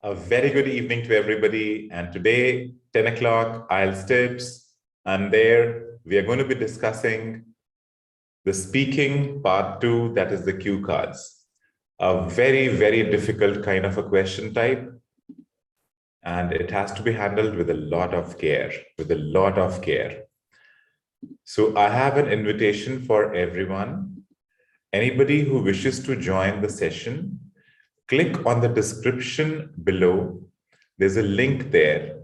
A very good evening to everybody. And today, 10 o'clock, IELTS tips. And there we are going to be discussing the speaking part 2, that is the cue cards. A very, very difficult kind of a question type. And it has to be handled with a lot of care, So I have an invitation for everyone. Anybody who wishes to join the session, click on the description below. There's a link there.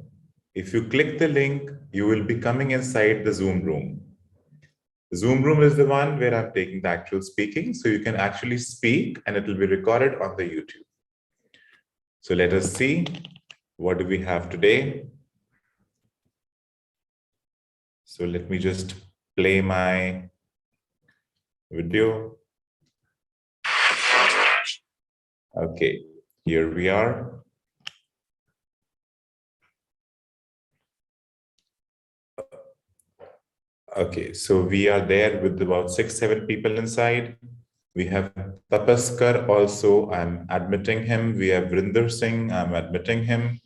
If you click the link, you will be coming inside the Zoom room. The Zoom room is the one where I'm taking the actual speaking, so you can actually speak and it will be recorded on the YouTube. So let us see, what do we have today? So let me just play my video. Okay, here we are. Okay, so we are there with about 6-7 people inside. We have Tapaskar also, I'm admitting him. We have Vrinder Singh, I'm admitting him.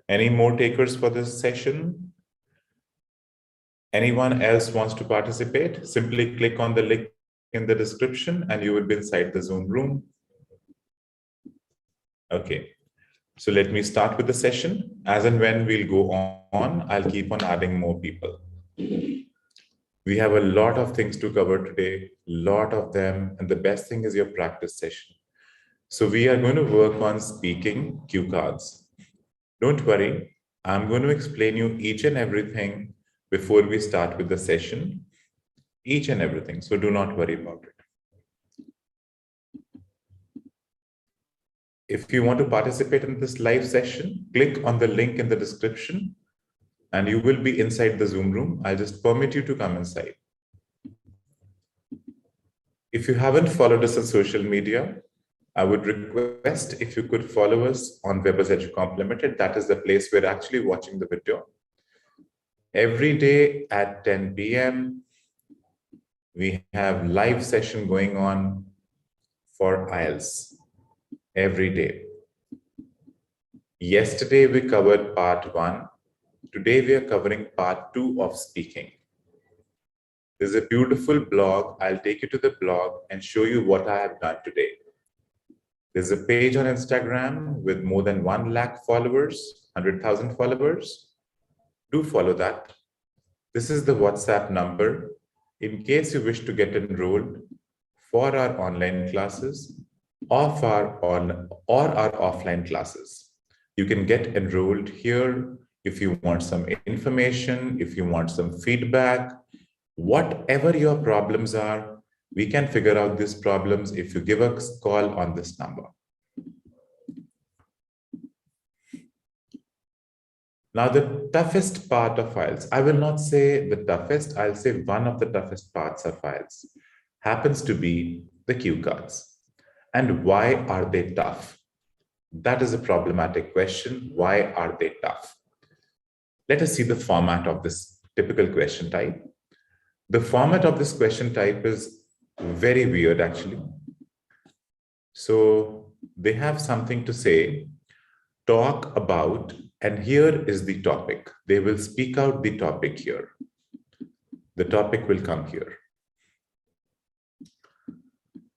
Any more takers for this session? Anyone else wants to participate? Simply click on the link in the description and you will be inside the Zoom room. Okay, so let me start with the session. As and when we'll go on, I'll keep on adding more people. We have a lot of things to cover today, lot of them, and the best thing is your practice session. So we are going to work on speaking cue cards. Don't worry, I'm going to explain you each and everything before we start with the session, each and everything, so do not worry about it. If you want to participate in this live session, click on the link in the description and you will be inside the Zoom room. I'll just permit you to come inside. If you haven't followed us on social media, I would request if you could follow us on Webberz Educomp Limited. That is the place where actually watching the video. Every day at 10 p.m., we have live session going on for IELTS every day. Yesterday, we covered part 1. Today, we are covering part 2 of speaking. There's a beautiful blog. I'll take you to the blog and show you what I have done today. There's a page on Instagram with more than 1 lakh followers, 100,000 followers. Do follow that. This is the WhatsApp number in case you wish to get enrolled for our online classes or our offline classes. You can get enrolled here if you want some information, if you want some feedback, whatever your problems are, we can figure out these problems if you give us a call on this number. Now, the toughest part of IELTS, I will not say the toughest, I'll say one of the toughest parts of IELTS happens to be the cue cards. And why are they tough? That is a problematic question. Why are they tough? Let us see the format of this typical question type. The format of this question type is very weird, actually. So they have something to say, talk about, and here is the topic. They will speak out the topic here. The topic will come here.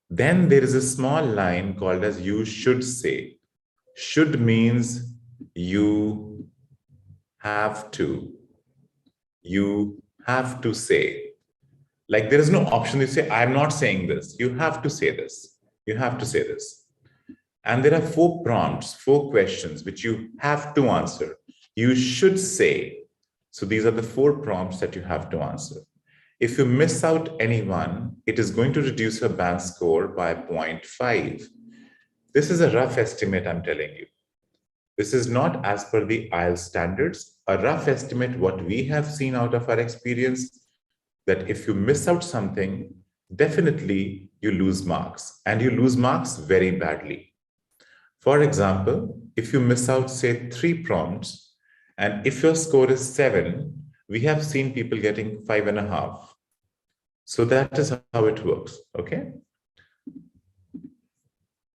Then there is a small line called as you should say. Should means you have to. You have to say. Like there is no option to say, I'm not saying this. You have to say this. You have to say this. And there are 4 prompts, 4 questions, which you have to answer. You should say. So these are the 4 prompts that you have to answer. If you miss out any one, it is going to reduce your band score by 0.5. This is a rough estimate, I'm telling you. This is not as per the IELTS standards. A rough estimate, what we have seen out of our experience, that if you miss out something, definitely you lose marks, and you lose marks very badly. For example, if you miss out, say, 3 prompts, and if your score is 7, we have seen people getting 5.5. So that is how it works, okay?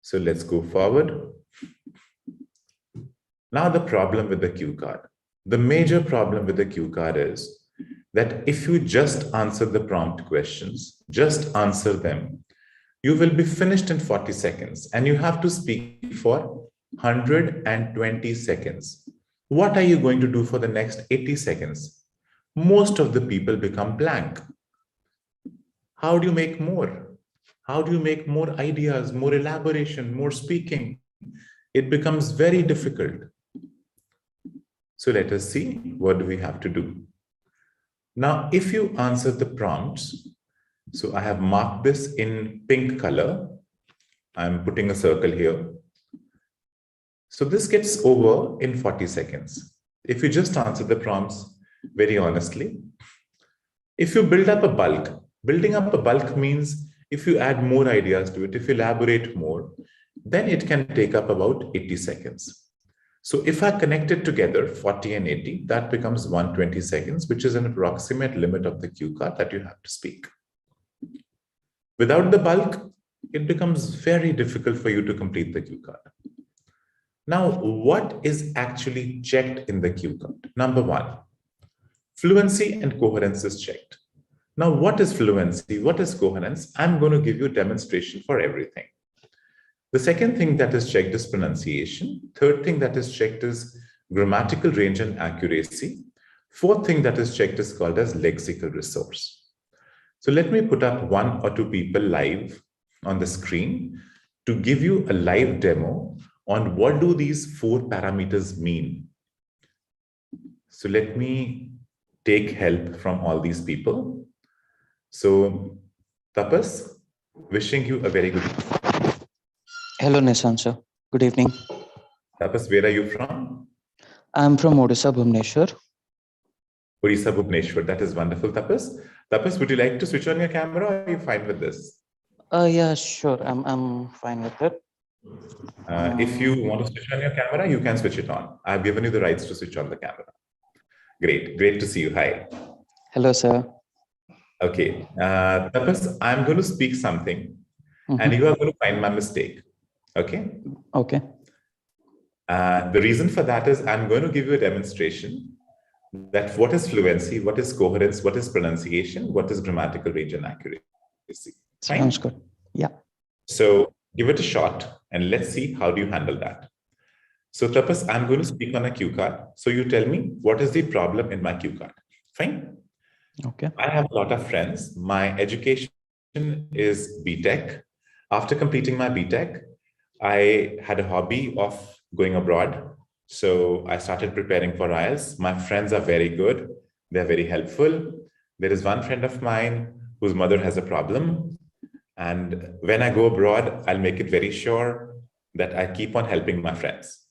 So let's go forward. Now the problem with the cue card. The major problem with the cue card is that if you just answer the prompt questions, just answer them, you will be finished in 40 seconds and you have to speak for 120 seconds. What are you going to do for the next 80 seconds? Most of the people become blank. How do you make more? How do you make more ideas, more elaboration, more speaking? It becomes very difficult. So let us see what do we have to do. Now, if you answer the prompts, so I have marked this in pink color. I'm putting a circle here. So this gets over in 40 seconds. If you just answer the prompts very honestly, if you build up a bulk, building up a bulk means if you add more ideas to it, if you elaborate more, then it can take up about 80 seconds. So if I connect it together, 40 and 80, that becomes 120 seconds, which is an approximate limit of the cue card that you have to speak. Without the bulk, it becomes very difficult for you to complete the cue card. Now, what is actually checked in the cue card? Number one, fluency and coherence is checked. Now, what is fluency? What is coherence? I'm going to give you a demonstration for everything. The second thing that is checked is pronunciation. Third thing that is checked is grammatical range and accuracy. Fourth thing that is checked is called as lexical resource. So let me put up one or two people live on the screen to give you a live demo on what do these four parameters mean. So let me take help from all these people. So Tapas, wishing you a very good evening. Hello, Nishan sir. Good evening. Tapas, where are you from? I'm from Odisha, Bhubaneswar. Odisha, Bhubaneswar. That is wonderful, Tapas. Tapas, would you like to switch on your camera or are you fine with this? Yeah, sure. I'm fine with it. If you want to switch on your camera, you can switch it on. I've given you the rights to switch on the camera. Great. Great to see you. Hi. Hello, sir. Okay. Tapas, I'm going to speak something and you are going to find my mistake. Okay. Okay. The reason for that is I'm going to give you a demonstration that what is fluency, what is coherence, what is pronunciation, what is grammatical range and accuracy. Fine? Sounds good. Yeah. So give it a shot and let's see how do you handle that. So Tapas, I'm going to speak on a cue card. So you tell me what is the problem in my cue card. Fine. Okay. I have a lot of friends. My education is BTech. After completing my BTech, I had a hobby of going abroad. So I started preparing for IELTS. My friends are very good. They're very helpful. There is one friend of mine whose mother has a problem. And when I go abroad, I'll make it very sure that I keep on helping my friends.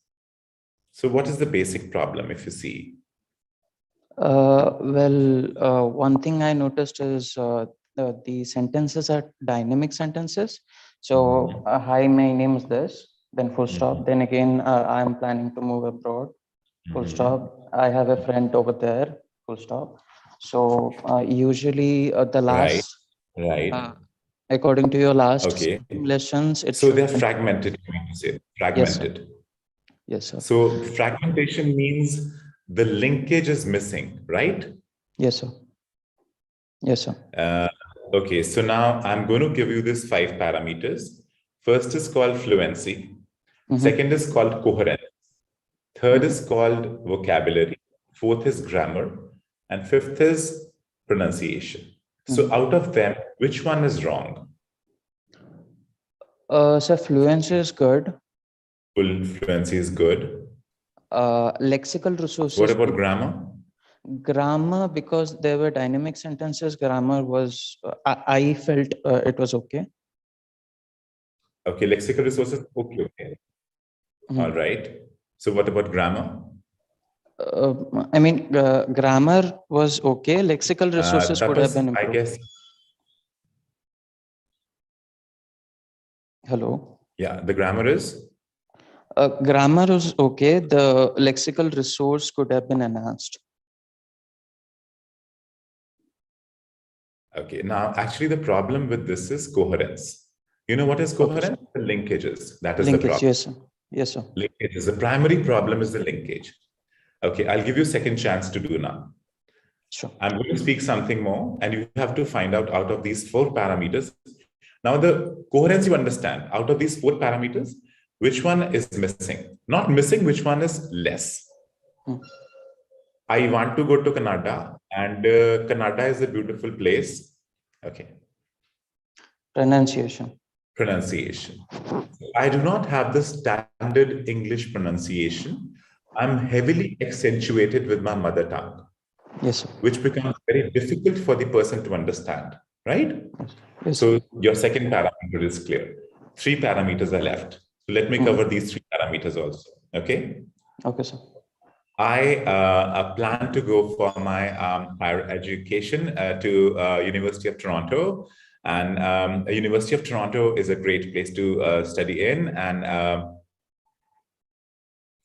So what is the basic problem if you see? One thing I noticed is the sentences are dynamic sentences. So, hi, my name is this, then full stop. Then again, I'm planning to move abroad, full stop. I have a friend over there, full stop. So, usually the last, Right. according to your last Okay. lessons, it So should they're be fragmented, you mean to say, Yes, sir. fragmented. Yes, sir. So fragmentation means the linkage is missing, right? Yes, sir. Yes, sir. Okay, so now I'm going to give you these 5 parameters. First is called fluency. Second is called coherence. Third is called vocabulary. Fourth is grammar. And fifth is pronunciation. So out of them, which one is wrong? So fluency is good. Full fluency is good. Lexical resources. What about grammar? Grammar, because there were dynamic sentences, grammar was, I felt it was okay. Okay, lexical resources, okay. All right. So what about grammar? I mean, grammar was okay. Lexical resources could have been improved. I guess. Hello. Yeah, the grammar is? Grammar was okay. The lexical resource could have been enhanced. Okay, now actually the problem with this is coherence. You know what is coherence? The linkages. That is the problem. Yes, sir. Yes, sir. Linkages. The primary problem is the linkage. Okay, I'll give you a second chance to do now. Sure. I'm going to speak something more, and you have to find out of these 4 parameters. Now, the coherence you understand, out of these 4 parameters, which one is missing? Not missing, which one is less? I want to go to Canada, and Canada is a beautiful place. Okay. Pronunciation. Pronunciation. I do not have the standard English pronunciation. I'm heavily accentuated with my mother tongue, Yes, sir. which becomes very difficult for the person to understand, right? Yes, So sir. your second parameter is clear. 3 parameters are left. So let me cover these 3 parameters also, okay? Okay, sir. I plan to go for my higher education to University of Toronto. And University of Toronto is a great place to study in. And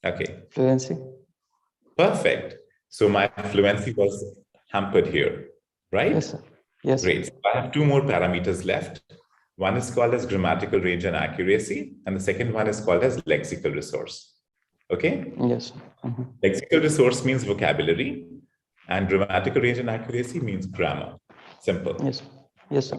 okay. Fluency. Perfect. So my fluency was hampered here, right? Yes, sir. Yes, sir. Great. So I have 2 more parameters left. One is called as grammatical range and accuracy, and the second one is called as lexical resource. Okay? Yes, sir. Lexical resource means vocabulary, and grammatical range and accuracy means grammar. Simple. Yes, sir. Yes, sir.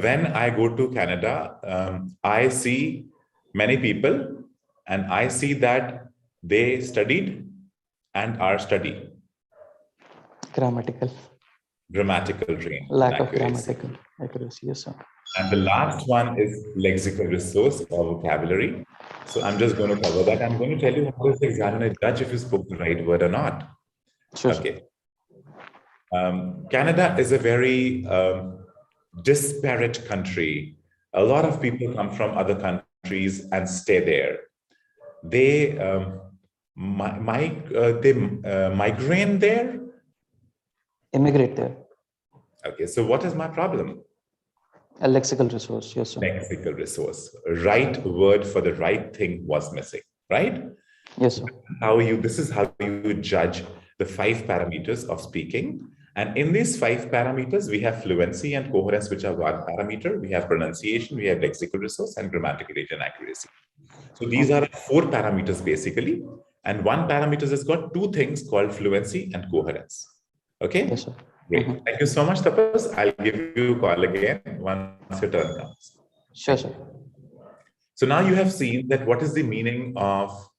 When I go to Canada, I see many people, and I see that they studied and are studying. Grammatical. Grammatical range. Lack and of accuracy. grammatical accuracy. Yes, sir. And the last one is lexical resource or vocabulary. So I'm just going to cover that. I'm going to tell you how does the examiner judge if you spoke the right word or not. Sure, Okay. Canada is a very disparate country. A lot of people come from other countries and stay there. They migrate there. Immigrate there. Okay, so what is my problem? A lexical resource. Yes, sir. Lexical resource. Right word for the right thing was missing, right? Yes, sir. This is how you judge the 5 parameters of speaking. And in these 5 parameters, we have fluency and coherence, which are 1 parameter. We have pronunciation, we have lexical resource, and grammatical range and accuracy. So these are 4 parameters basically. And 1 parameter has got 2 things called fluency and coherence. Okay? Yes, sir. Great. Thank you so much, Tapas. I'll give you a call again once your turn comes. Sure, sir. So now you have seen that what is the meaning of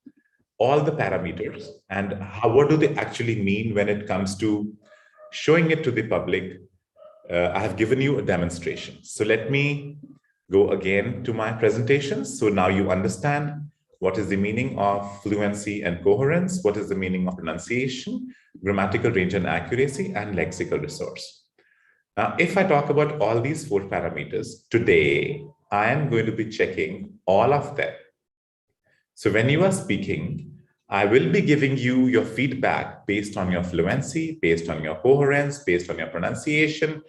all the parameters and what do they actually mean when it comes to showing it to the public. I have given you a demonstration. So let me go again to my presentation. So now you understand what is the meaning of fluency and coherence, what is the meaning of pronunciation, grammatical range and accuracy, and lexical resource. Now, if I talk about all these 4 parameters, today, I am going to be checking all of them. So when you are speaking, I will be giving you your feedback based on your fluency, based on your coherence, based on your pronunciation,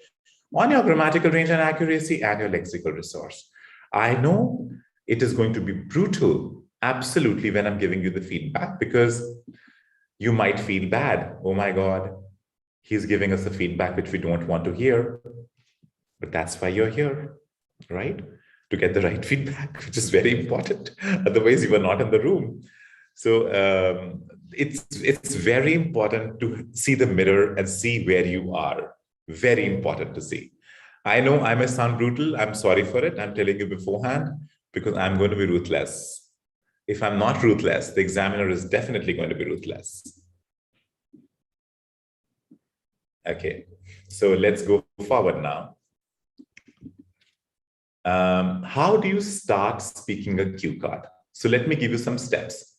on your grammatical range and accuracy, and your lexical resource. I know it is going to be brutal, absolutely, when I'm giving you the feedback, because you might feel bad. Oh my God, he's giving us the feedback which we don't want to hear. But that's why you're here, right? To get the right feedback, which is very important. Otherwise, you are not in the room. So it's very important to see the mirror and see where you are. Very important to see. I know I may sound brutal. I'm sorry for it. I'm telling you beforehand because I'm going to be ruthless. If I'm not ruthless, the examiner is definitely going to be ruthless. Okay, so let's go forward now. How do you start speaking a cue card? So let me give you some steps.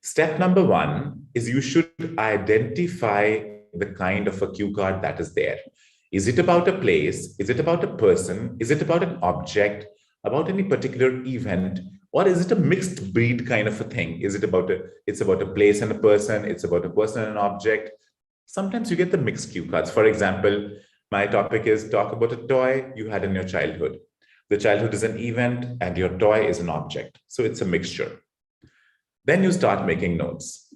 Step number 1 is you should identify the kind of a cue card that is there. Is it about a place? Is it about a person? Is it about an object? About any particular event? Or is it a mixed breed kind of a thing? Is it about it's about a place and a person? It's about a person and an object? Sometimes you get the mixed cue cards. For example, my topic is talk about a toy you had in your childhood. The childhood is an event and your toy is an object. So it's a mixture. Then you start making notes.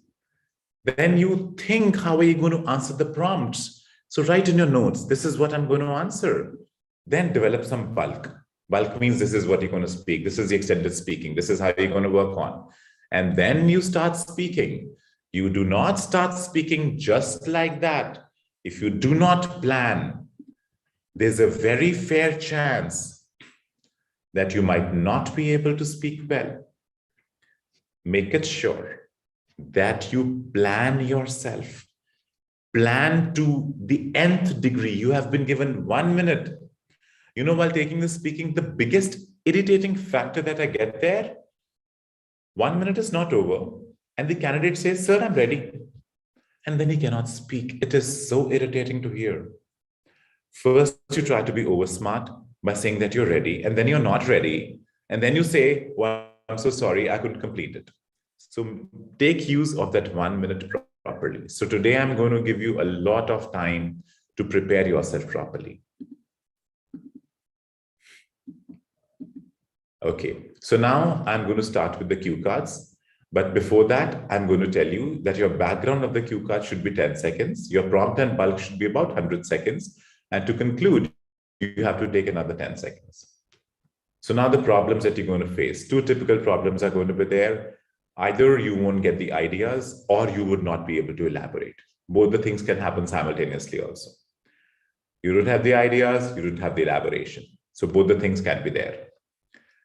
Then you think, how are you going to answer the prompts? So write in your notes, this is what I'm going to answer. Then develop some bulk. Bulk means this is what you're going to speak. This is the extended speaking. This is how you're going to work on. And then you start speaking. You do not start speaking just like that. If you do not plan, there's a very fair chance that you might not be able to speak well. Make it sure that you plan yourself. Plan to the nth degree. You have been given 1 minute. You know, while taking the speaking, the biggest irritating factor that I get there, 1 minute is not over. And the candidate says, sir, I'm ready. And then he cannot speak. It is so irritating to hear. First, you try to be over smart by saying that you're ready, and then you're not ready. And then you say, well, I'm so sorry, I couldn't complete it. So take use of that 1 minute properly. So today I'm going to give you a lot of time to prepare yourself properly. Okay, so now I'm going to start with the cue cards. But before that, I'm going to tell you that your background of the cue card should be 10 seconds. Your prompt and bulk should be about 100 seconds. And to conclude, you have to take another 10 seconds. So now the problems that you're going to face, two typical problems are going to be there. Either you won't get the ideas or you would not be able to elaborate. Both the things can happen simultaneously also. You don't have the ideas, you don't have the elaboration. So both the things can be there.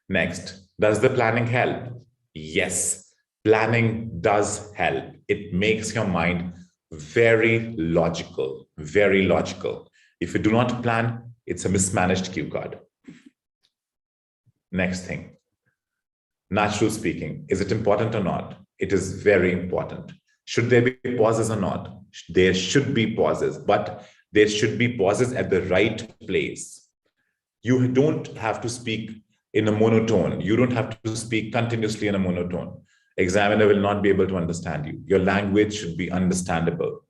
Next, does the planning help? Yes, planning does help. It makes your mind very logical, very logical. If you do not plan, it's a mismanaged cue card. Next thing, natural speaking. Is it important or not? It is very important. Should there be pauses or not? There should be pauses, but there should be pauses at the right place. You don't have to speak in a monotone. You don't have to speak continuously in a monotone. Examiner will not be able to understand you. Your language should be understandable.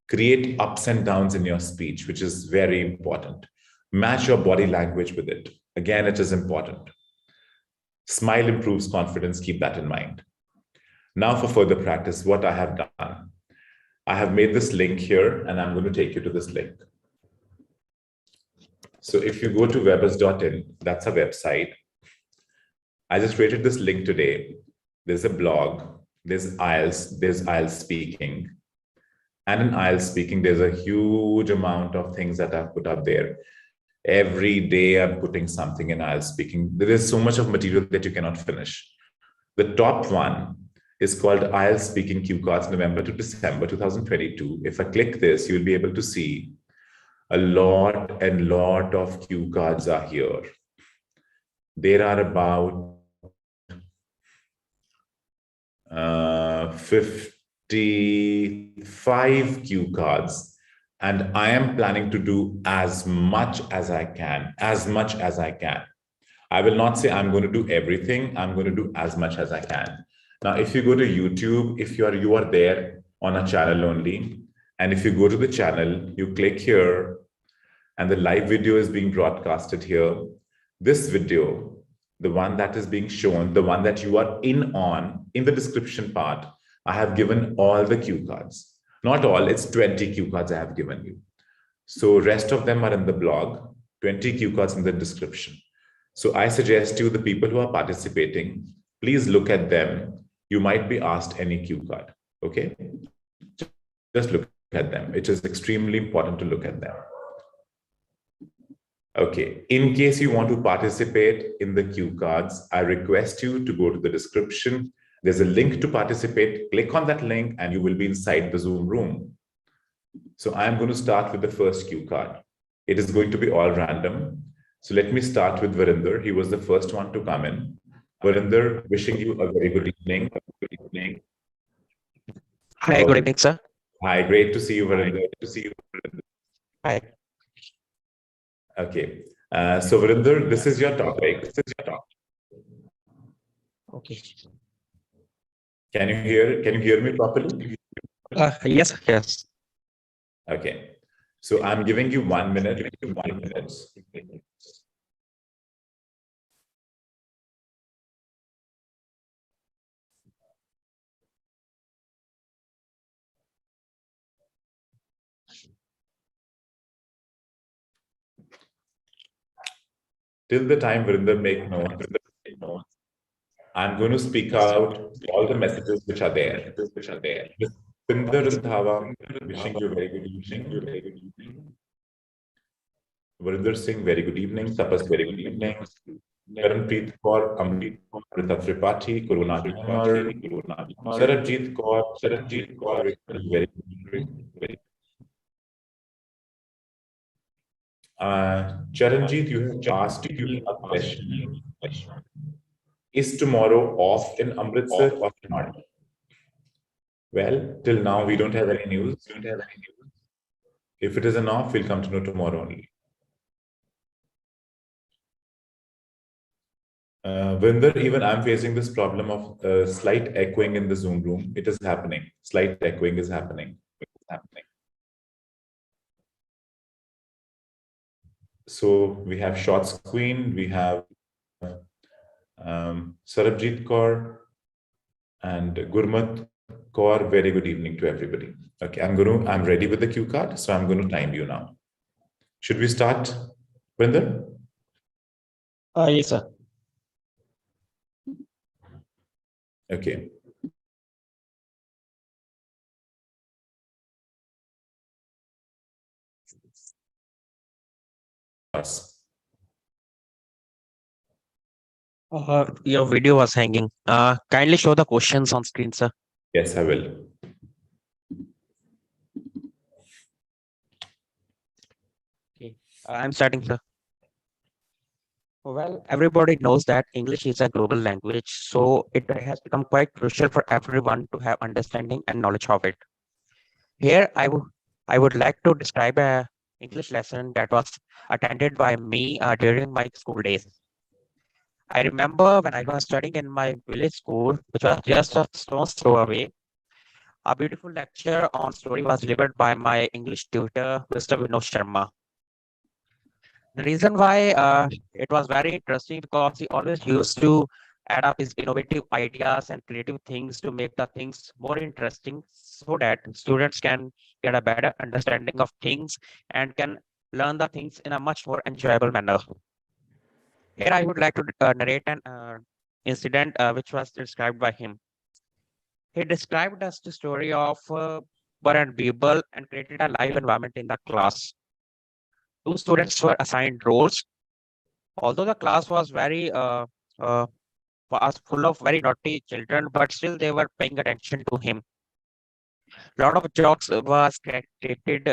Create ups and downs in your speech, which is very important. Match your body language with it. Again, it is important. Smile improves confidence. Keep that in mind. Now for further practice, what I have done. I have made this link here, and I'm going to take you to this link. So if you go to Webberz.in, that's a website. I just created this link today. There's a blog, there's IELTS Speaking. And in IELTS Speaking, there's a huge amount of things that I've put up there. Every day I'm putting something in IELTS Speaking. There is so much of material that you cannot finish. The top one is called IELTS Speaking Cue Cards, November to December 2022. If I click this, you'll be able to see a lot of cue cards are here. There are about 55 cue cards, and I am planning to do as much as I can, I will not say I'm going to do everything. I'm going to do as much as I can. Now, if you go to YouTube, if you are there on a channel only, and if you go to the channel, you click here, and the live video is being broadcasted here. This video, the one that is being shown, the one that you are in the description part, I have given all the cue cards. Not all, it's 20 cue cards I have given you. So rest of them are in the blog, 20 cue cards in the description. So I suggest you, the people who are participating, please look at them. You might be asked any cue card, okay? Just look at them. It is extremely important to look at them. Okay, in case you want to participate in the cue cards, I request you to go to the description. There's a link to participate. Click on that link and you will be inside the Zoom room. So I'm going to start with the first cue card. It is going to be all random. So let me start with Varinder. He was the first one to come in. Varinder, wishing you a very good evening. Hi, good evening, sir. Hi, great to see you, Varinder. Hi. Okay. So Varinder, this is your topic. Okay. Can you hear me properly? Yes. Okay. So I'm giving you 1 minute to 1 minute. Till the time Vrinder make notes, I'm going to speak out all the messages which are there. Pinder Randhawa, wishing you a very good evening. Varinder Singh, very good evening. Tapas, very good evening. Karanpreet Kaur, Amrita Tripathi, Corona Humor, Sarabjit Kaur, very good evening. Charanjit, you have asked me a question. Is tomorrow off in Amritsar or not? Well, till now we don't have any news. If it is an off, we'll come to know tomorrow only. Vinder, even I'm facing this problem of slight echoing in the Zoom room. It is happening. Slight echoing is happening. So we have Shots Queen, we have Sarabjit Kaur and Gurmat Kaur. Very good evening to everybody. Okay, I'm ready with the cue card, so I'm going to time you now. Should we start, Vinder? Yes, sir. Okay. Your video was hanging. Kindly show the questions on screen, sir. Yes, I will. Okay, I'm starting, sir. Well, everybody knows that English is a global language, so it has become quite crucial for everyone to have understanding and knowledge of it. Here, I would like to describe a English lesson that was attended by me during my school days. I remember when I was studying in my village school, which was just a stone's throw away, a beautiful lecture on story was delivered by my English tutor, Mr. Vinod Sharma. The reason why it was very interesting because he always used to add up his innovative ideas and creative things to make the things more interesting so that students can get a better understanding of things and can learn the things in a much more enjoyable manner. Here I would like to narrate an incident which was described by him. He described us the story of Bar and Birbal and created a live environment in the class. Two students were assigned roles. Although the class was was full of very naughty children, but still they were paying attention to him. A lot of jokes was created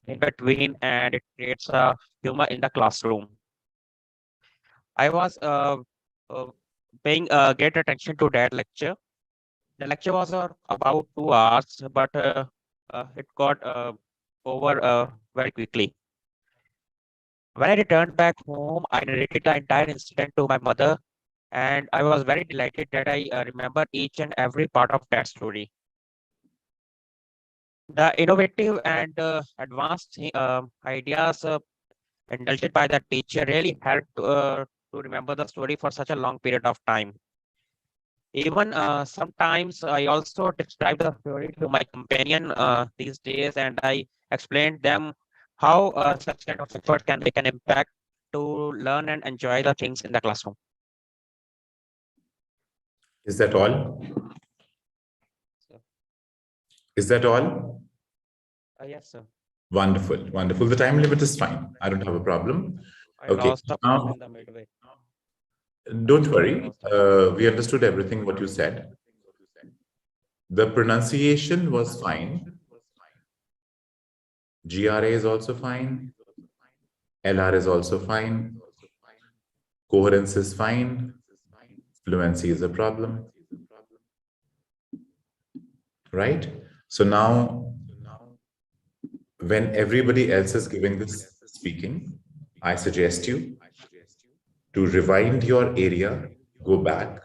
in between, and it creates a humor in the classroom. I was paying great attention to that lecture. The lecture was about 2 hours, but it got over very quickly. When I returned back home, I narrated the entire incident to my mother, and I was very delighted that I remember each and every part of that story. The innovative and advanced ideas indulged by the teacher really helped to remember the story for such a long period of time. Even sometimes I also describe the story to my companion these days, and I explained them how such kind of effort can make an impact to learn and enjoy the things in the classroom. Is that all? Is that all? Yes, sir. Wonderful, wonderful. The time limit is fine. I don't have a problem. I Okay. lost the point in the midway. Don't worry. We understood everything what you said. The pronunciation was fine. GRA is also fine. LR is also fine. Coherence is fine. Fluency is a problem. Right? So now, when everybody else is giving this speaking, I suggest you to rewind your area, go back,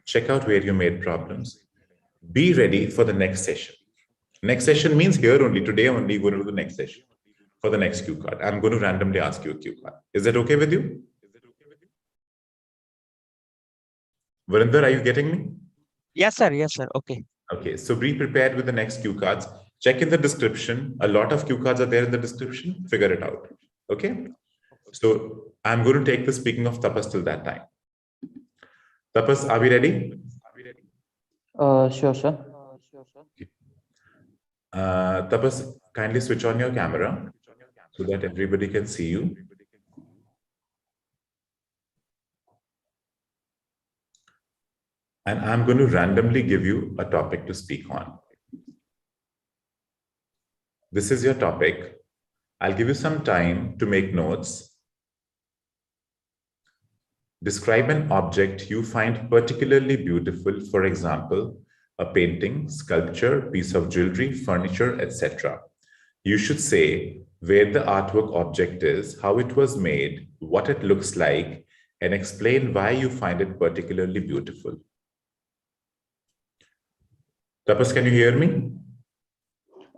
check out where you made problems, be ready for the next session. Next session means here only, today only, going to do the next session for the next cue card. I'm going to randomly ask you a cue card. Is that okay with you? Varinder, are you getting me? Yes, sir. Yes, sir. Okay. Okay, so be prepared with the next cue cards. Check in the description. A lot of cue cards are there in the description. Figure it out. Okay? So I'm going to take the speaking of Tapas till that time. Tapas, are we ready? Sure, sir. Tapas, kindly switch on your camera so that everybody can see you. And I'm going to randomly give you a topic to speak on. This is your topic. I'll give you some time to make notes. Describe an object you find particularly beautiful, for example, a painting, sculpture, piece of jewelry, furniture, etc. You should say where the artwork object is, how it was made, what it looks like, and explain why you find it particularly beautiful. Tapas, can you hear me?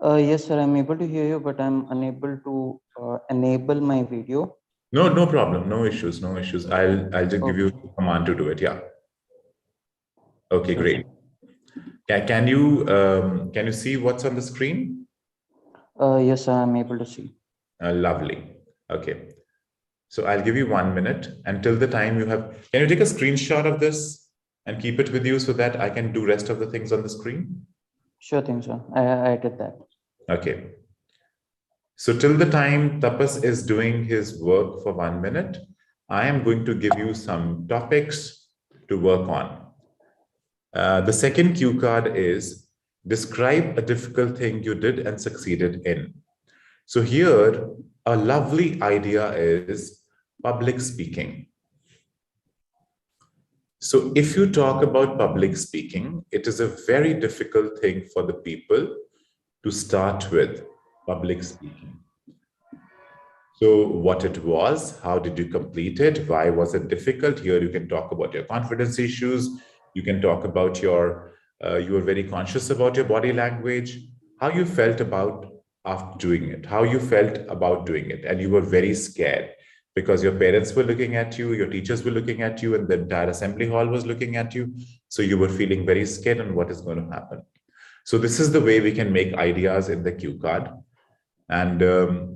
Yes, sir, I'm able to hear you, but I'm unable to enable my video. No problem. No issues. No issues. I'll just give you Okay. a command to do it. Yeah. Okay, Sure, great. sir. Can you see what's on the screen? Yes, sir, I'm able to see. Lovely. Okay. So I'll give you 1 minute until the time you have. Can you take a screenshot of this and keep it with you so that I can do rest of the things on the screen? Sure thing, sir. I did that. Okay. So till the time Tapas is doing his work for 1 minute, I am going to give you some topics to work on. The second cue card is describe a difficult thing you did and succeeded in. So here, a lovely idea is public speaking. So if you talk about public speaking, it is a very difficult thing for the people to start with public speaking. So what it was, how did you complete it? Why was it difficult? Here you can talk about your confidence issues. You can talk about you were very conscious about your body language, how you felt about after doing it, how you felt about doing it. And you were very scared because your parents were looking at you, your teachers were looking at you, and the entire assembly hall was looking at you. So you were feeling very scared on what is going to happen. So this is the way we can make ideas in the cue card. And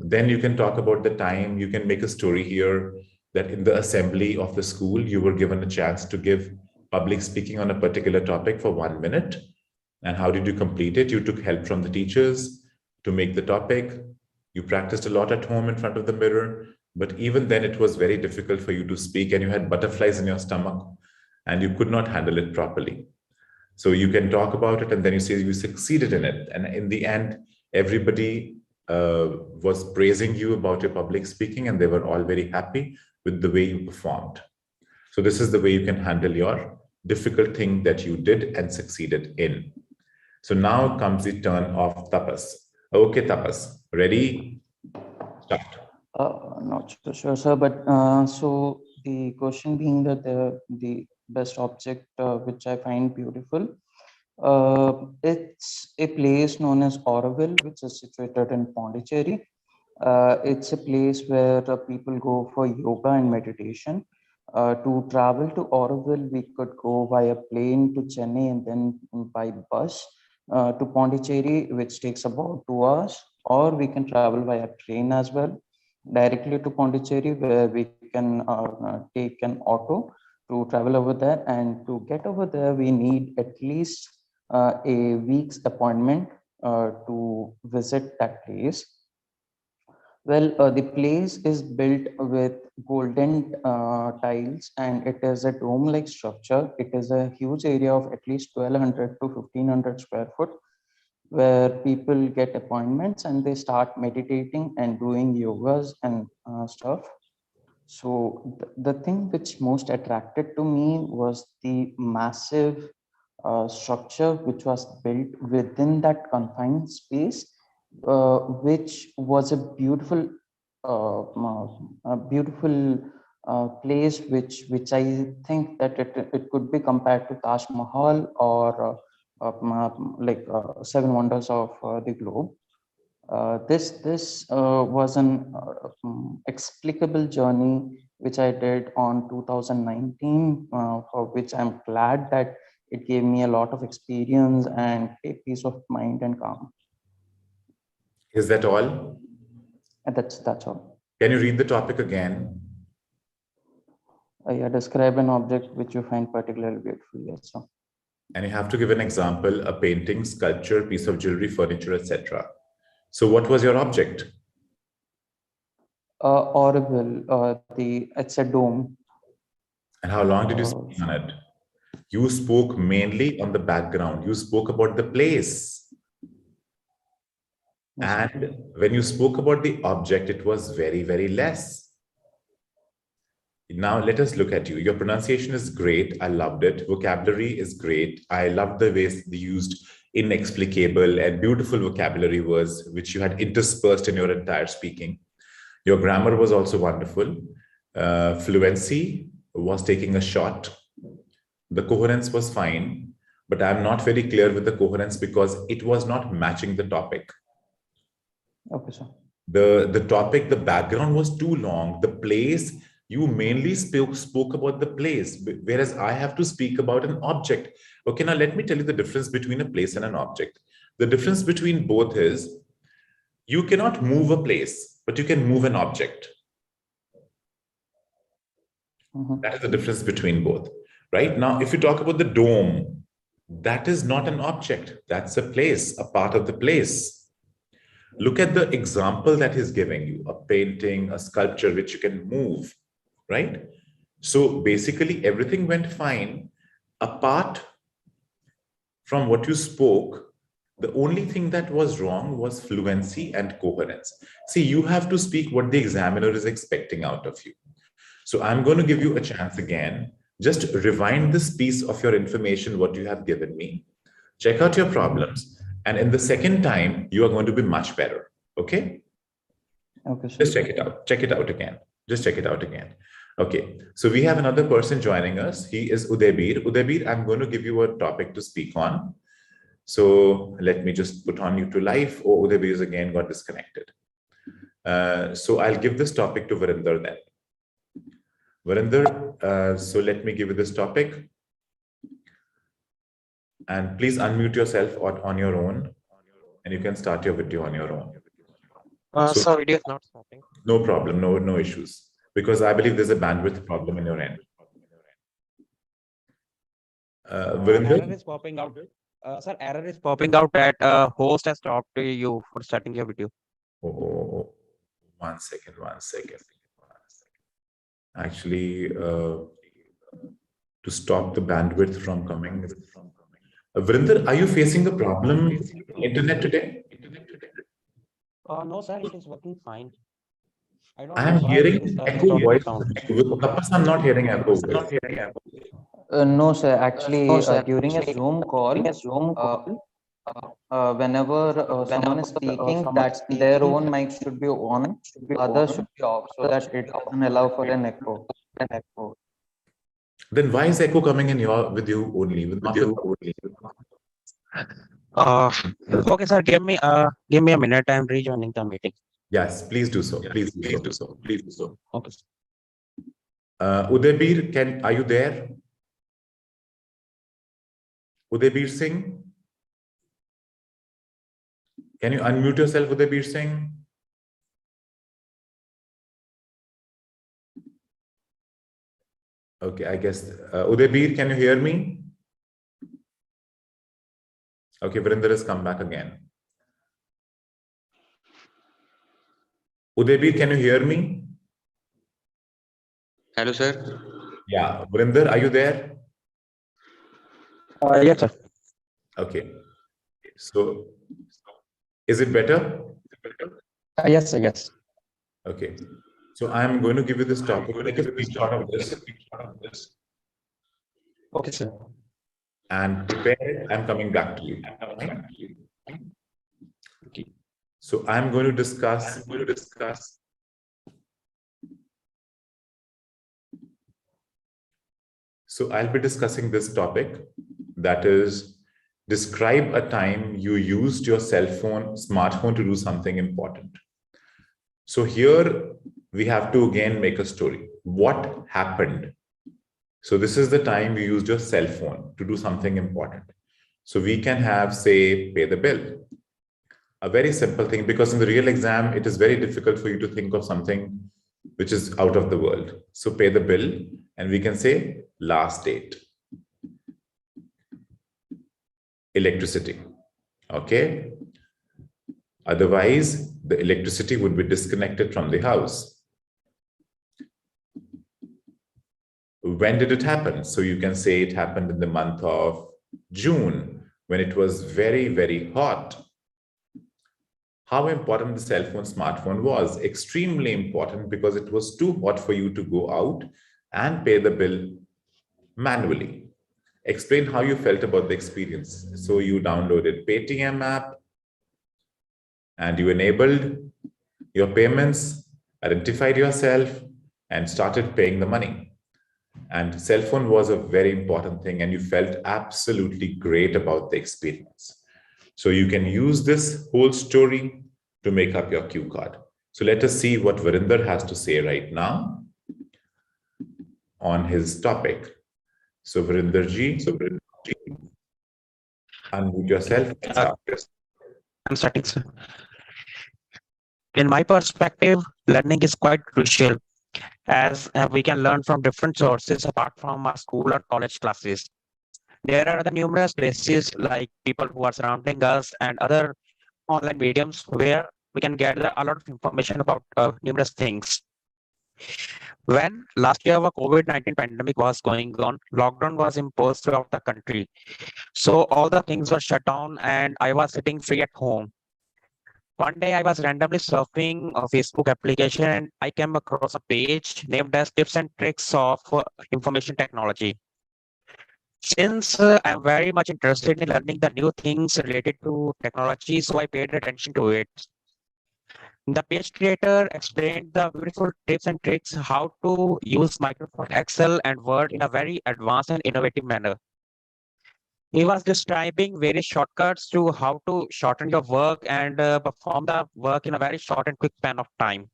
then you can talk about the time. You can make a story here that in the assembly of the school, you were given a chance to give public speaking on a particular topic for 1 minute. And how did you complete it? You took help from the teachers to make the topic. You practiced a lot at home in front of the mirror. But even then, it was very difficult for you to speak, and you had butterflies in your stomach, and you could not handle it properly. So you can talk about it, and then you say you succeeded in it. And in the end, everybody was praising you about your public speaking, and they were all very happy with the way you performed. So this is the way you can handle your difficult thing that you did and succeeded in. So now comes the turn of Tapas. Okay, Tapas, ready? Start. Not so sure, sir, but so the question being that the best object which I find beautiful, it's a place known as Auroville, which is situated in Pondicherry. It's a place where people go for yoga and meditation. To travel to Auroville, we could go via plane to Chennai and then by bus to Pondicherry, which takes about 2 hours, or we can travel via train as well directly to Pondicherry, where we can take an auto to travel over there. And to get over there, we need at least a week's appointment to visit that place. Well, the place is built with golden tiles, and it is a dome-like structure. It is a huge area of at least 1,200 to 1,500 square foot, where people get appointments and they start meditating and doing yogas and stuff. So the thing which most attracted to me was the massive structure which was built within that confined space, which was a beautiful place, which I think that it could be compared to Taj Mahal or like Seven Wonders of the Globe. This was an explicable journey which I did on 2019, for which I'm glad that it gave me a lot of experience and a peace of mind and calm. Is that all? And that's all. Can you read the topic again? Yeah, describe an object which you find particularly beautiful. Yes, sir. And you have to give an example, a painting, sculpture, piece of jewelry, furniture, etc. So what was your object? Audible. It's a dome. And how long did you speak on it? You spoke mainly on the background. You spoke about the place. Yes, sir. And when you spoke about the object, it was very, very less. Now let us look at you. Your pronunciation is great. I loved it. Vocabulary is great. I loved the ways they used inexplicable and beautiful vocabulary words, which you had interspersed in your entire speaking. Your grammar was also wonderful. Fluency was taking a shot. The coherence was fine, but I'm not very clear with the coherence because it was not matching the topic. Okay, sir. The topic, the background was too long. The place, you mainly spoke about the place, whereas I have to speak about an object. Okay, now let me tell you the difference between a place and an object. The difference between both is you cannot move a place, but you can move an object. That is the difference between both. Right now, if you talk about the dome, that is not an object. That's a place, a part of the place. Look at the example that he's giving you, a painting, a sculpture, which you can move, right? So basically everything went fine apart from what you spoke. The only thing that was wrong was fluency and coherence. See, you have to speak what the examiner is expecting out of you. So I'm going to give you a chance again. Just rewind this piece of your information, what you have given me. Check out your problems. And in the second time, you are going to be much better. Okay? Okay, sir. Just check it out. Check it out again. Just check it out again. Okay. So we have another person joining us. He is Udaybir. Udaybir, I'm going to give you a topic to speak on. So let me just put on you to live. Oh, Udaybir is again got disconnected. So I'll give this topic to Varinder then. Varinder, so let me give you this topic. And please unmute yourself on your own, and you can start your video on your own. So video is not stopping. No problem, no issues, because I believe there's a bandwidth problem in your end. Error is popping out. Sir, error is popping out that host has stopped you for starting your video. Oh, one second. Actually, to stop the bandwidth from coming. Vrinder, are you facing a problem internet today? No, sir, it is working fine. I am hearing echo voice. With Tapas, I'm not hearing echo voice. No, sir. Actually, during a Zoom call, whenever someone is speaking, that their own mic should be on, others should be off, so that it doesn't allow for an echo. Then why is echo coming in with you only? Okay, sir, give me a minute. I'm rejoining the meeting. Yes, please do so. Please do so. Okay. Udaybir, are you there? Udaybir Singh? Can you unmute yourself, Udaybir Singh? Okay, I guess. Udaybir, can you hear me? Okay, Vrinder has come back again. Udaybir, can you hear me? Hello, sir. Yeah, Vrinder, are you there? Yes, sir. Okay. So, is it better? Yes, sir. Yes. Okay. So I'm going to give you this topic. Take a screenshot of this. Okay, sir. And prepare it. I'm coming back to you. Okay. So I'm going to discuss. So I'll be discussing this topic, that is, describe a time you used your smartphone to do something important. So here we have to again make a story. What happened? So this is the time you used your cell phone to do something important. So we can have, say, pay the bill. A very simple thing, because in the real exam, it is very difficult for you to think of something which is out of the world. So pay the bill, and we can say last date. Electricity. Okay. Otherwise, the electricity would be disconnected from the house. When did it happen? So you can say it happened in the month of June, when it was very, very hot. How important the cell phone, smartphone was? Extremely important, because it was too hot for you to go out and pay the bill manually. Explain how you felt about the experience. So you downloaded Paytm app and you enabled your payments, identified yourself, and started paying the money. And cell phone was a very important thing, and you felt absolutely great about the experience. So you can use this whole story to make up your cue card. So let us see what Varinder has to say right now on his topic. So Varinder ji, unmute yourself. I'm starting, sir. In my perspective, learning is quite crucial, as we can learn from different sources apart from our school or college classes. There are the numerous places like people who are surrounding us and other online mediums where we can gather a lot of information about numerous things. When last year our COVID-19 pandemic was going on, lockdown was imposed throughout the country. So all the things were shut down and I was sitting free at home. One day I was randomly surfing a Facebook application and I came across a page named as Tips and Tricks of Information Technology. Since I'm very much interested in learning the new things related to technology, so I paid attention to it. The page creator explained the beautiful tips and tricks how to use Microsoft Excel and Word in a very advanced and innovative manner. He was describing various shortcuts to how to shorten your work and perform the work in a very short and quick span of time.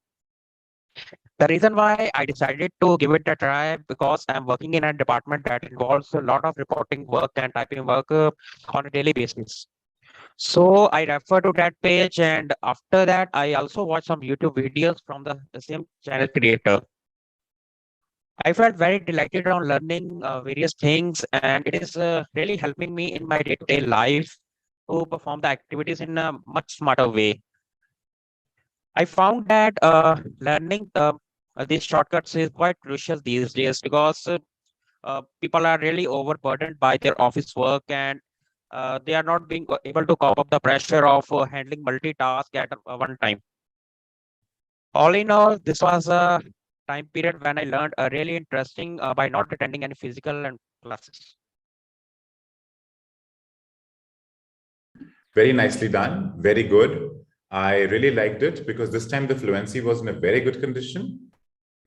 The reason why I decided to give it a try because I'm working in a department that involves a lot of reporting work and typing work on a daily basis. So I refer to that page, and after that, I also watch some YouTube videos from the same channel creator. I felt very delighted on learning various things, and it is really helping me in my day-to-day life to perform the activities in a much smarter way. I found that learning these shortcuts is quite crucial these days because people are really overburdened by their office work and they are not being able to cope up the pressure of handling multitask at one time. All in all, this was a time period when I learned really interesting by not attending any physical and classes. Very nicely done. Very good. I really liked it because this time the fluency was in a very good condition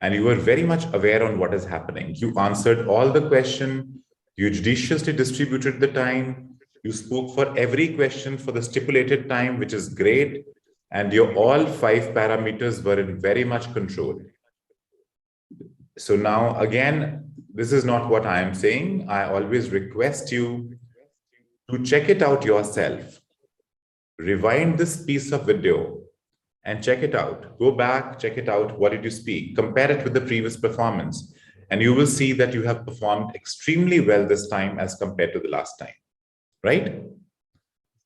and you were very much aware on what is happening. You answered all the question. You judiciously distributed the time. You spoke for every question for the stipulated time, which is great. And your all 5 parameters were in very much control. So now, again, this is not what I am saying. I always request you to check it out yourself. Rewind this piece of video and check it out. Go back, check it out. What did you speak? Compare it with the previous performance. And you will see that you have performed extremely well this time as compared to the last time, right?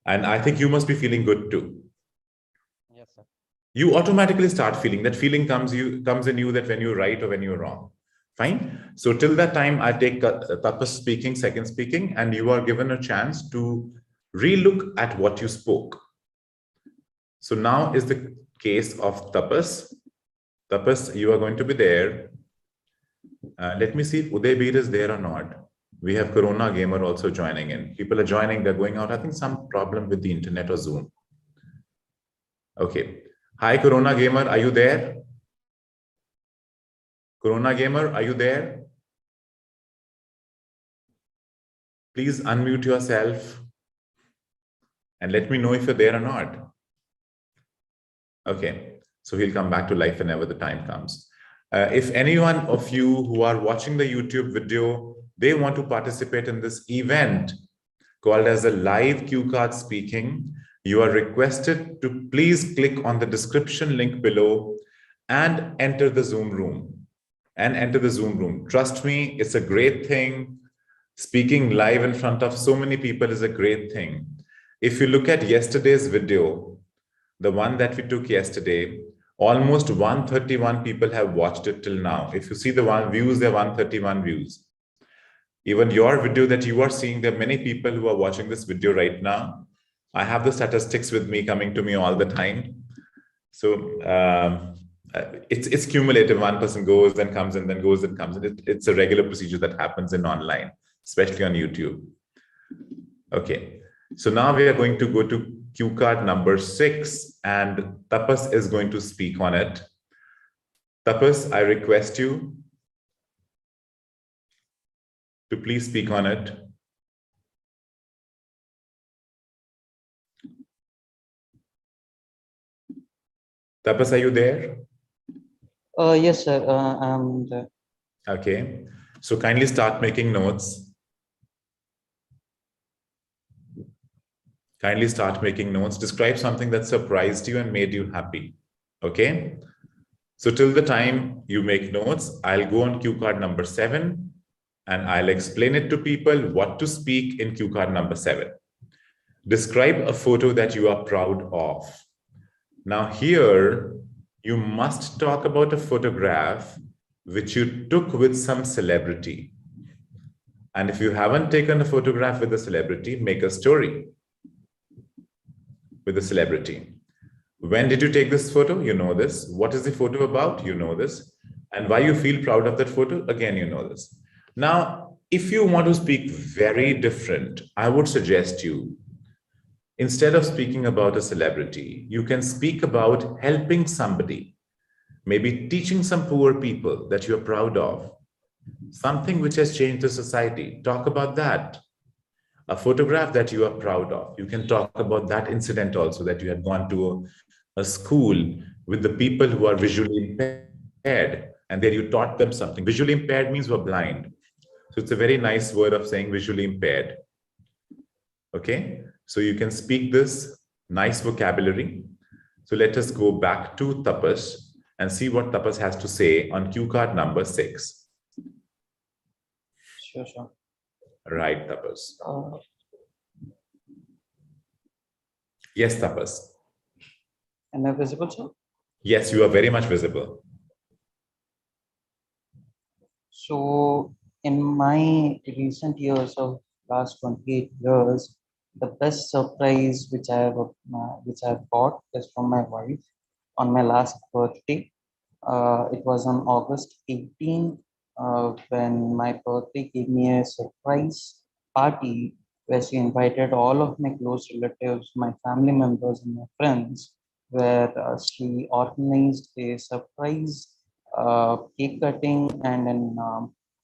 And I think you must be feeling good too. Yes, sir. You automatically start feeling that feeling comes in you that when you're right or when you're wrong. Fine. So till that time, I take Tapas speaking, second speaking, and you are given a chance to relook at what you spoke. So now is the case of Tapas. Tapas, you are going to be there. Let me see if Udaybir is there or not. We have Corona Gamer also joining in. People are joining, they're going out. I think some problem with the internet or Zoom. Okay. Hi, Corona Gamer, are you there? Corona Gamer, are you there? Please unmute yourself and let me know if you're there or not. Okay, so he'll come back to life whenever the time comes. If anyone of you who are watching the YouTube video, they want to participate in this event called as a live cue card speaking, you are requested to please click on the description link below and enter the Zoom room. Trust me, it's a great thing. Speaking live in front of so many people is a great thing. If you look at yesterday's video, the one that we took yesterday, almost 131 people have watched it till now. If you see the views, there are 131 views. Even your video that you are seeing, there are many people who are watching this video right now. I have the statistics with me, coming to me all the time. So it's cumulative. One person goes and comes and then goes and comes. And it's a regular procedure that happens in online, especially on YouTube. Okay, so now we are going to go to cue card number 6, and Tapas is going to speak on it. Tapas, I request you to please speak on it. Tapas, are you there? Yes, sir. I'm there. Okay, so kindly start making notes. Kindly start making notes. Describe something that surprised you and made you happy. Okay, so till the time you make notes, I'll go on cue card number 7 and I'll explain it to people what to speak in cue card number 7. Describe a photo that you are proud of. Now here, you must talk about a photograph which you took with some celebrity. And if you haven't taken a photograph with a celebrity, make a story with a celebrity. When did you take this photo? You know this. What is the photo about? You know this. And why you feel proud of that photo? Again, you know this. Now, if you want to speak very different, I would suggest you, instead of speaking about a celebrity, you can speak about helping somebody, maybe teaching some poor people that you're proud of, something which has changed the society. Talk about that. A photograph that you are proud of. You can talk about that incident also, that you had gone to a school with the people who are visually impaired, and there you taught them something. Visually impaired means we're blind. So it's a very nice word of saying visually impaired. Okay, so you can speak this nice vocabulary. So let us go back to Tapas and see what Tapas has to say on cue card number 6. Sure. Right, Tapas. Yes, Tapas. Am I visible, sir? Yes, you are very much visible. So, in my recent years of last 28 years, the best surprise which I've got is from my wife on my last birthday. It was on August 18, when my birthday gave me a surprise party where she invited all of my close relatives, my family members, and my friends, where she organized a surprise cake cutting and an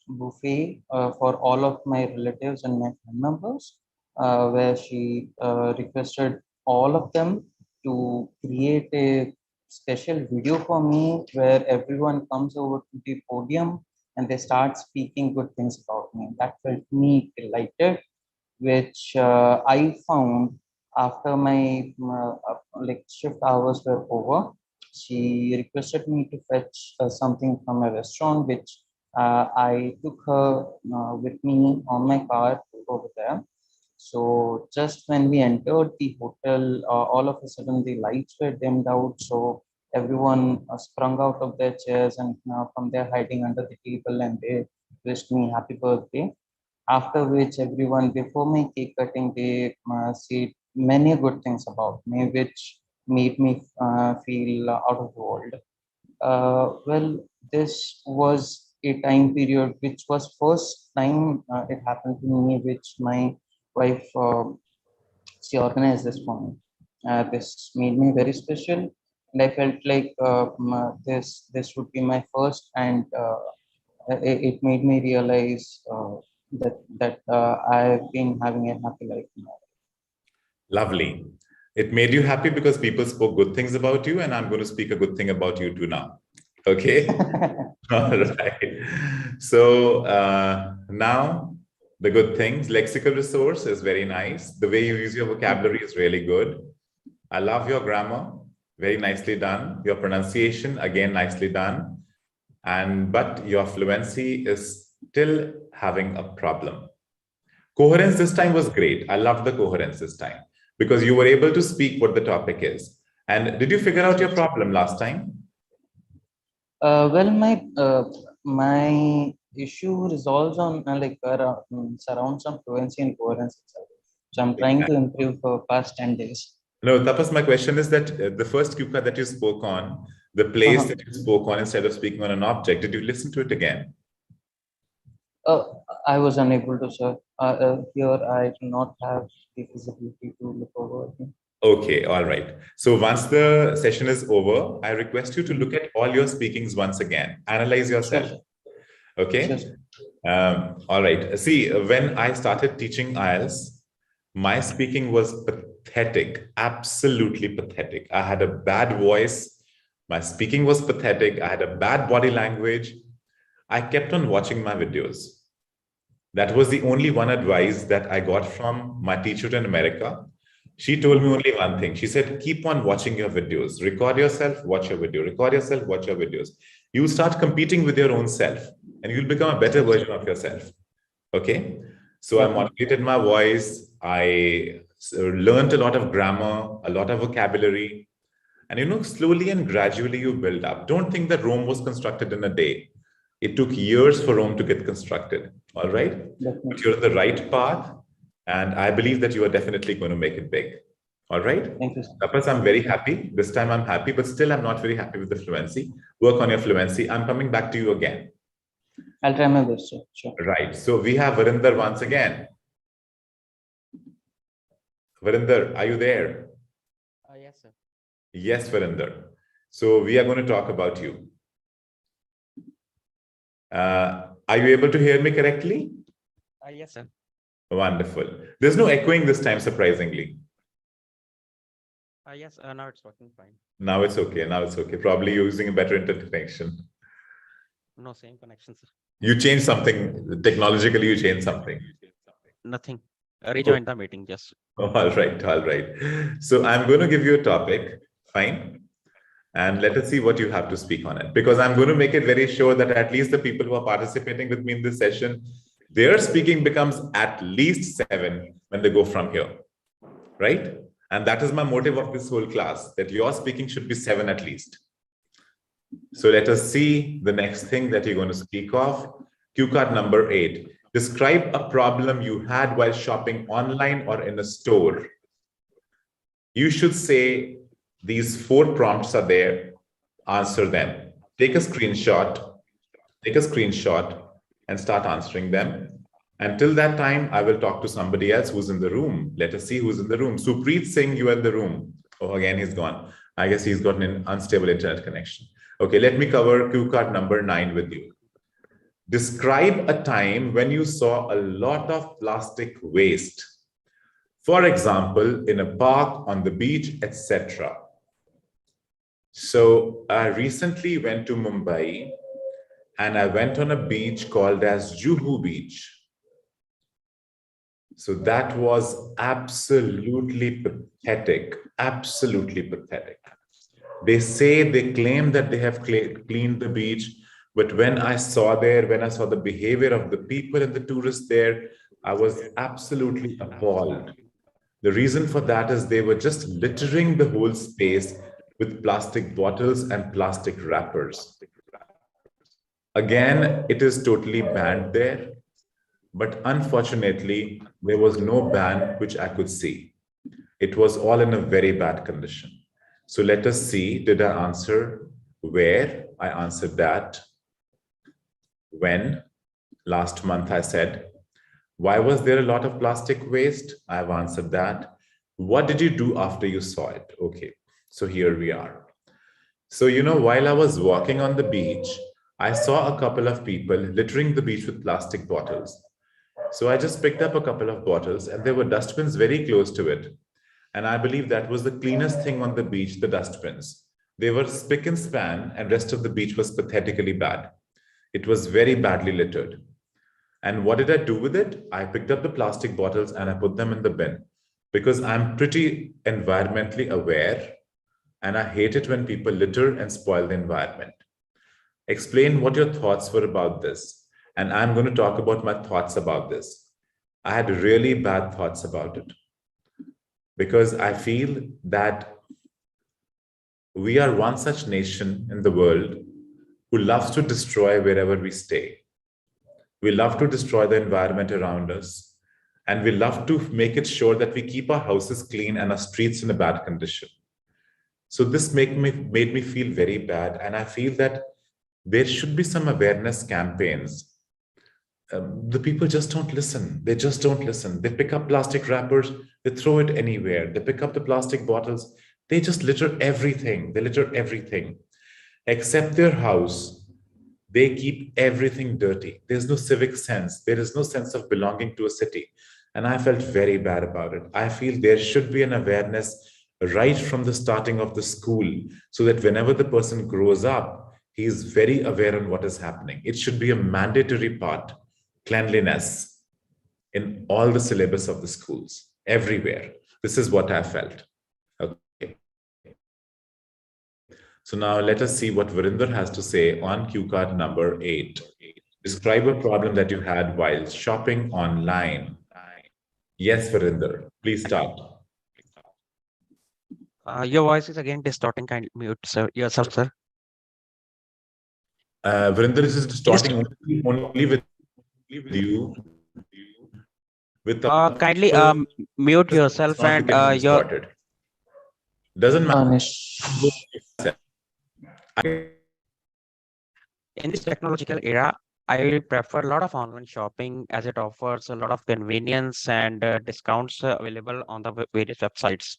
buffet for all of my relatives and my family members, where she requested all of them to create a special video for me where everyone comes over to the podium and they start speaking good things about me. That felt me delighted, which I found after my like shift hours were over. She requested me to fetch something from a restaurant, which I took her with me on my car over there. So just when we entered the hotel, all of a sudden the lights were dimmed out. So everyone sprung out of their chairs and from there hiding under the table, and they wished me happy birthday. After which everyone, before my cake cutting, they said many good things about me, which made me feel out of the world. Well, this was a time period which was first time it happened to me, which my wife she organized this for me. This made me very special, and I felt like this would be my first, and it made me realize that I've been having a happy life now. Lovely. It made you happy because people spoke good things about you, and I'm going to speak a good thing about you too now. Okay. All right. So now the good things. Lexical resource is very nice. The way you use your vocabulary is really good. I love your grammar. Very nicely done. Your pronunciation, again, nicely done. But your fluency is still having a problem. Coherence this time was great. I loved the coherence this time because you were able to speak what the topic is. And did you figure out your problem last time? Well, my issue resolves on surrounds on fluency and coherence itself. So I'm trying to improve for past 10 days. No, Tapas, my question is that the first cue card that you spoke on, the place that you spoke on instead of speaking on an object, did you listen to it again? I was unable to, sir. Here, I do not have the feasibility to look over it. Okay, all right. So once the session is over, I request you to look at all your speakings once again. Analyze yourself. Sure. Okay. Sure. All right. See, when I started teaching IELTS, my speaking was pathetic, absolutely pathetic. I had a bad voice. My speaking was pathetic. I had a bad body language. I kept on watching my videos. That was the only one advice that I got from my teacher in America. She told me only one thing. She said, keep on watching your videos. Record yourself, watch your video. Record yourself, watch your videos. You start competing with your own self and you'll become a better version of yourself. Okay. So I modulated my voice. I learned a lot of grammar, a lot of vocabulary. And slowly and gradually you build up. Don't think that Rome was constructed in a day. It took years for Rome to get constructed. All right. But you're on the right path. And I believe that you are definitely going to make it big. All right. Thank you. Tapas, I'm very happy. This time I'm happy, but still I'm not very happy with the fluency. Work on your fluency. I'm coming back to you again. I'll try my best, sir. Sure. Right. So we have Varinder once again. Varinder, are you there? Yes, sir. Yes, Varinder. So we are going to talk about you. Are you able to hear me correctly? Yes, sir. Wonderful. There's no echoing this time, surprisingly. Yes, now it's working fine. Now it's okay. Now it's okay. Probably you're using a better internet connection. No, same connection, sir. You changed something. Technologically, you changed something. Nothing. Rejoin the meeting, just. All right. All right. So I'm going to give you a topic. Fine. And let us see what you have to speak on it. Because I'm going to make it very sure that at least the people who are participating with me in this session, their speaking becomes at least 7 when they go from here, right? And that is my motive of this whole class, that your speaking should be 7 at least. So let us see the next thing that you're going to speak of. Cue card number 8. Describe a problem you had while shopping online or in a store. You should say these 4 prompts are there. Answer them. Take a screenshot and start answering them. Until that time, I will talk to somebody else who's in the room. Let us see who's in the room. Supreet Singh, you are in the room. Oh, again, he's gone. I guess he's got an unstable internet connection. Okay, let me cover cue card number 9 with you. Describe a time when you saw a lot of plastic waste. For example, in a park, on the beach, etc. So I recently went to Mumbai and I went on a beach called as Juhu Beach. So that was absolutely pathetic, absolutely pathetic. They claim that they have cleaned the beach, but when I saw the behavior of the people and the tourists there, I was absolutely appalled. The reason for that is they were just littering the whole space with plastic bottles and plastic wrappers. Again, it is totally banned there, but unfortunately, there was no ban which I could see. It was all in a very bad condition. So let us see, did I answer where? I answered that. When? Last month I said. Why was there a lot of plastic waste? I've answered that. What did you do after you saw it? Okay, so here we are. So, while I was walking on the beach, I saw a couple of people littering the beach with plastic bottles. So I just picked up a couple of bottles and there were dustbins very close to it. And I believe that was the cleanest thing on the beach, the dustbins. They were spick and span and rest of the beach was pathetically bad. It was very badly littered. And what did I do with it? I picked up the plastic bottles and I put them in the bin because I'm pretty environmentally aware. and I hate it when people litter and spoil the environment. Explain what your thoughts were about this. And I'm going to talk about my thoughts about this. I had really bad thoughts about it because I feel that we are one such nation in the world who loves to destroy wherever we stay. We love to destroy the environment around us, and we love to make it sure that we keep our houses clean and our streets in a bad condition. So this made me feel very bad, and I feel that there should be some awareness campaigns. The people just don't listen. They just don't listen. They pick up plastic wrappers, they throw it anywhere. They pick up the plastic bottles, they just litter everything. They litter everything except their house. They keep everything dirty. There's no civic sense. There is no sense of belonging to a city. And I felt very bad about it. I feel there should be an awareness right from the starting of the school so that whenever the person grows up, he is very aware on what is happening. It should be a mandatory part, cleanliness in all the syllabus of the schools, everywhere. This is what I felt. Okay. So now let us see what Virender has to say on cue card number 8. Describe a problem that you had while shopping online. Yes, Virender, please start. Your voice is again distorting. Kindly mute yourself, sir. Virender is distorting only with you. With Kindly mute yourself it's not and getting your distorted. Doesn't matter. Anish. in this technological era, I prefer a lot of online shopping as it offers a lot of convenience and discounts available on the various websites.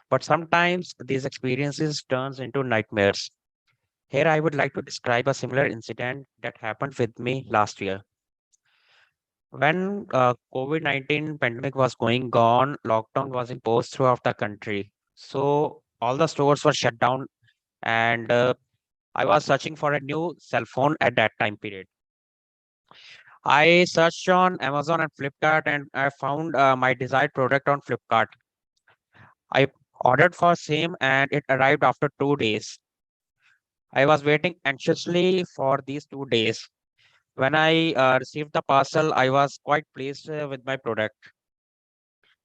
But sometimes these experiences turns into nightmares. Here, I would like to describe a similar incident that happened with me last year. When COVID-19 pandemic was going on, lockdown was imposed throughout the country. So all the stores were shut down, and I was searching for a new cell phone at that time period. I searched on Amazon and Flipkart, and I found my desired product on Flipkart. I ordered for same, and it arrived after 2 days. I was waiting anxiously for these 2 days. When I received the parcel, I was quite pleased with my product.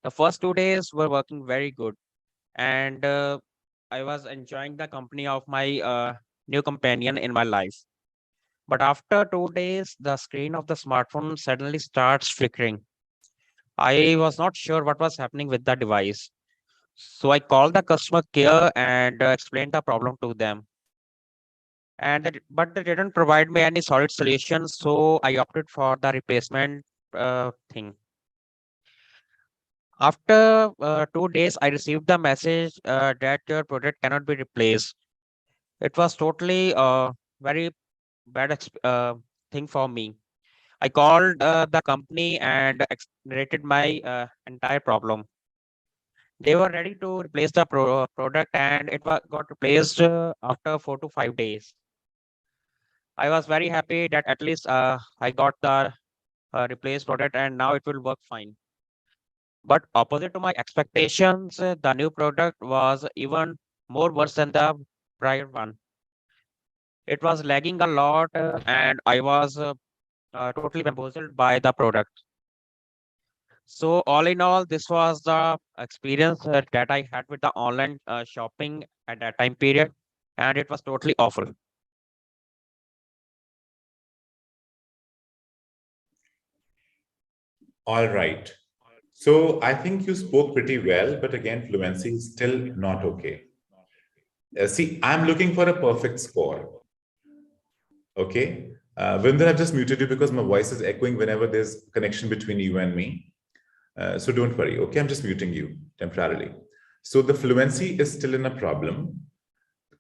The first 2 days were working very good, and I was enjoying the company of my new companion in my life. But after 2 days, the screen of the smartphone suddenly starts flickering. I was not sure what was happening with the device. So I called the customer care and explained the problem to them. But they didn't provide me any solid solution, so I opted for the replacement thing. After 2 days, I received the message that your product cannot be replaced. It was totally very bad thing for me. I called the company and narrated my entire problem. They were ready to replace the product, and got replaced after 4 to 5 days. I was very happy that at least I got the replaced product, and now it will work fine. But opposite to my expectations, the new product was even more worse than the prior one. It was lagging a lot, and I was totally bamboozled by the product. So all in all, this was the experience that I had with the online shopping at that time period, and it was totally awful. All right. So I think you spoke pretty well, but again, fluency is still not okay. See, I'm looking for a perfect score. Okay. Vinder, I've just muted you because my voice is echoing whenever there's connection between you and me. So don't worry. Okay, I'm just muting you temporarily. So the fluency is still in a problem.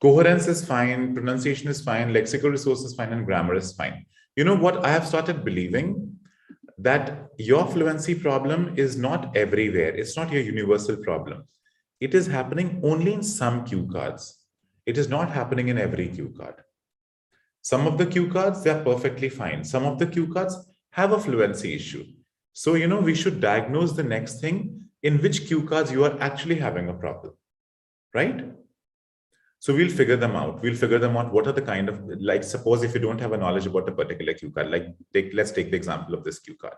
Coherence is fine, pronunciation is fine, lexical resource is fine, and grammar is fine. You know what? I have started believing that your fluency problem is not everywhere. It's not your universal problem. It is happening only in some cue cards. It is not happening in every cue card. Some of the cue cards, they're perfectly fine. Some of the cue cards have a fluency issue. So, we should diagnose the next thing in which cue cards you are actually having a problem, right? So we'll figure them out. We'll figure them out. What are the kind of, like, suppose if you don't have a knowledge about a particular cue card, like let's take the example of this cue card.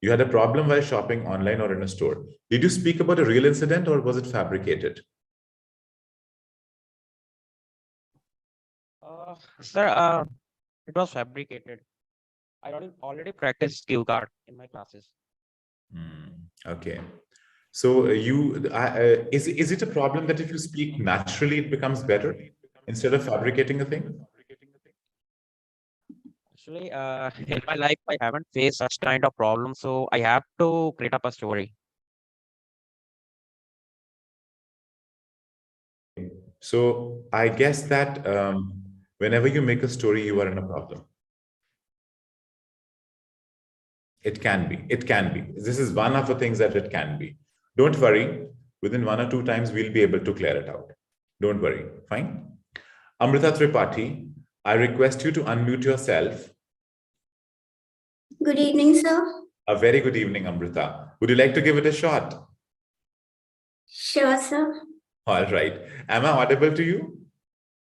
You had a problem while shopping online or in a store. Did you speak about a real incident or was it fabricated? Sir, it was fabricated. I already practiced cue card in my classes. Okay. So is it a problem that if you speak naturally, it becomes better instead of fabricating a thing? Actually, in my life, I haven't faced such kind of problem, so I have to create up a story. So I guess that whenever you make a story, you are in a problem. It can be. It can be. This is one of the things that it can be. Don't worry. Within 1 or 2 times, we'll be able to clear it out. Don't worry. Fine. Amrita Tripathi, I request you to unmute yourself. Good evening, sir. A very good evening, Amrita. Would you like to give it a shot? Sure, sir. All right. Am I audible to you?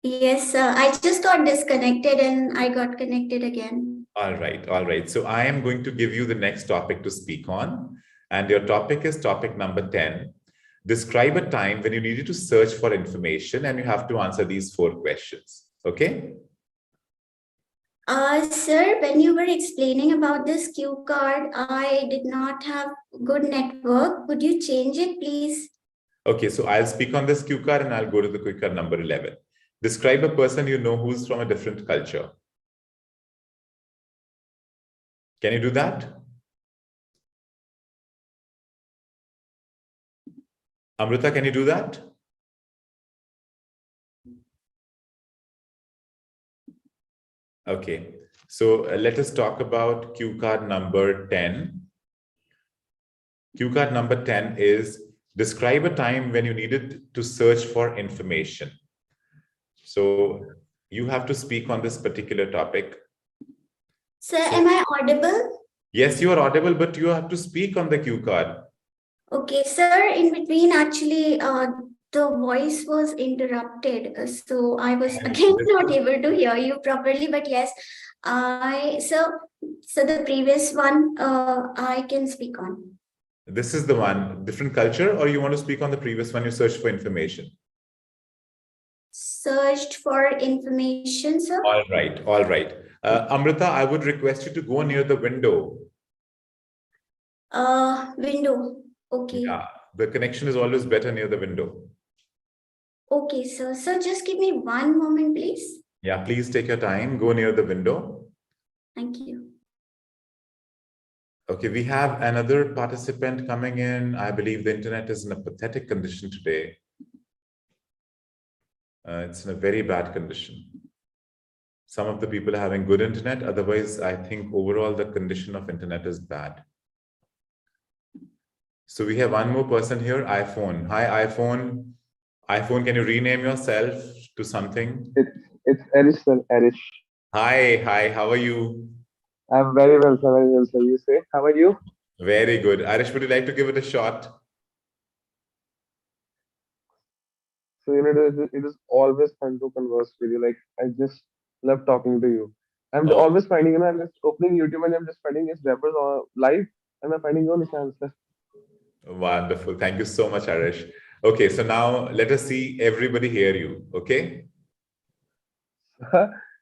Yes, sir. I just got disconnected and I got connected again. All right. All right. So I am going to give you the next topic to speak on. And your topic is topic number 10. Describe a time when you needed to search for information and you have to answer these 4 questions. Okay? Sir, when you were explaining about this cue card, I did not have good network. Could you change it, please? Okay, so I'll speak on this cue card and I'll go to the cue card number 11. Describe a person you know who's from a different culture. Can you do that? Amrita, can you do that? Okay, so let us talk about cue card number 10. Cue card number 10 is describe a time when you needed to search for information. So you have to speak on this particular topic. Sir, am I audible? Yes, you are audible, but you have to speak on the cue card. Okay, sir, in between, actually, the voice was interrupted. So I was again not able to hear you properly, but yes, so the previous one, I can speak on. This is the one, different culture, or you want to speak on the previous one, you search for information? Searched for information, sir. All right, all right. Amrita, I would request you to go near the window. Window. Okay. Yeah, the connection is always better near the window. Okay, sir. So just give me one moment, please. Yeah, please take your time, go near the window. Thank you. Okay, we have another participant coming in. I believe the internet is in a pathetic condition today. It's in a very bad condition. Some of the people are having good internet. Otherwise, I think overall the condition of internet is bad. So we have one more person here, iPhone. Hi, iPhone. iPhone, can you rename yourself to something? It's Erish, sir. Erish. Hi, how are you? I'm very well, sir. Very well, sir. You say, how are you? Very good. Arish, would you like to give it a shot? So, it is always fun to converse with you. Like, I just love talking to you. I'm Oh. always finding, I'm just opening YouTube and I'm just finding his Webberz on live and I'm finding your Nishan, sir. Wonderful. Thank you so much, Arish. Okay, so now let us see everybody hear you. Okay?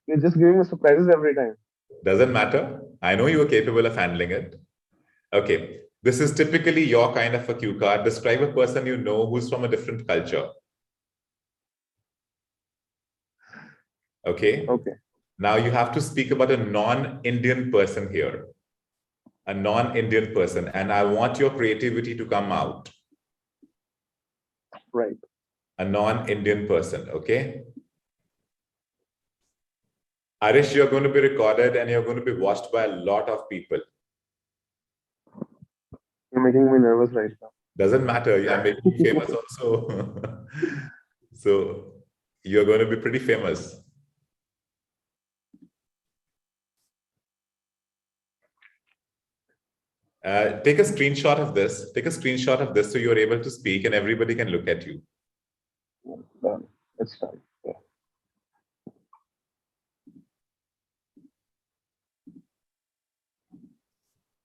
You're just giving me surprises every time. Doesn't matter. I know you are capable of handling it. Okay. This is typically your kind of a cue card. Describe a person you know who's from a different culture. Okay. Okay. Now you have to speak about a non-Indian person here. A non-Indian person. And I want your creativity to come out. Right. A non-Indian person. Okay. Arish, you're going to be recorded and you're going to be watched by a lot of people. You're making me nervous right now. Doesn't matter. I'm making you famous also. So you're going to be pretty famous. Take a screenshot of this. Take a screenshot of this so you're able to speak and everybody can look at you. It's time. Yeah.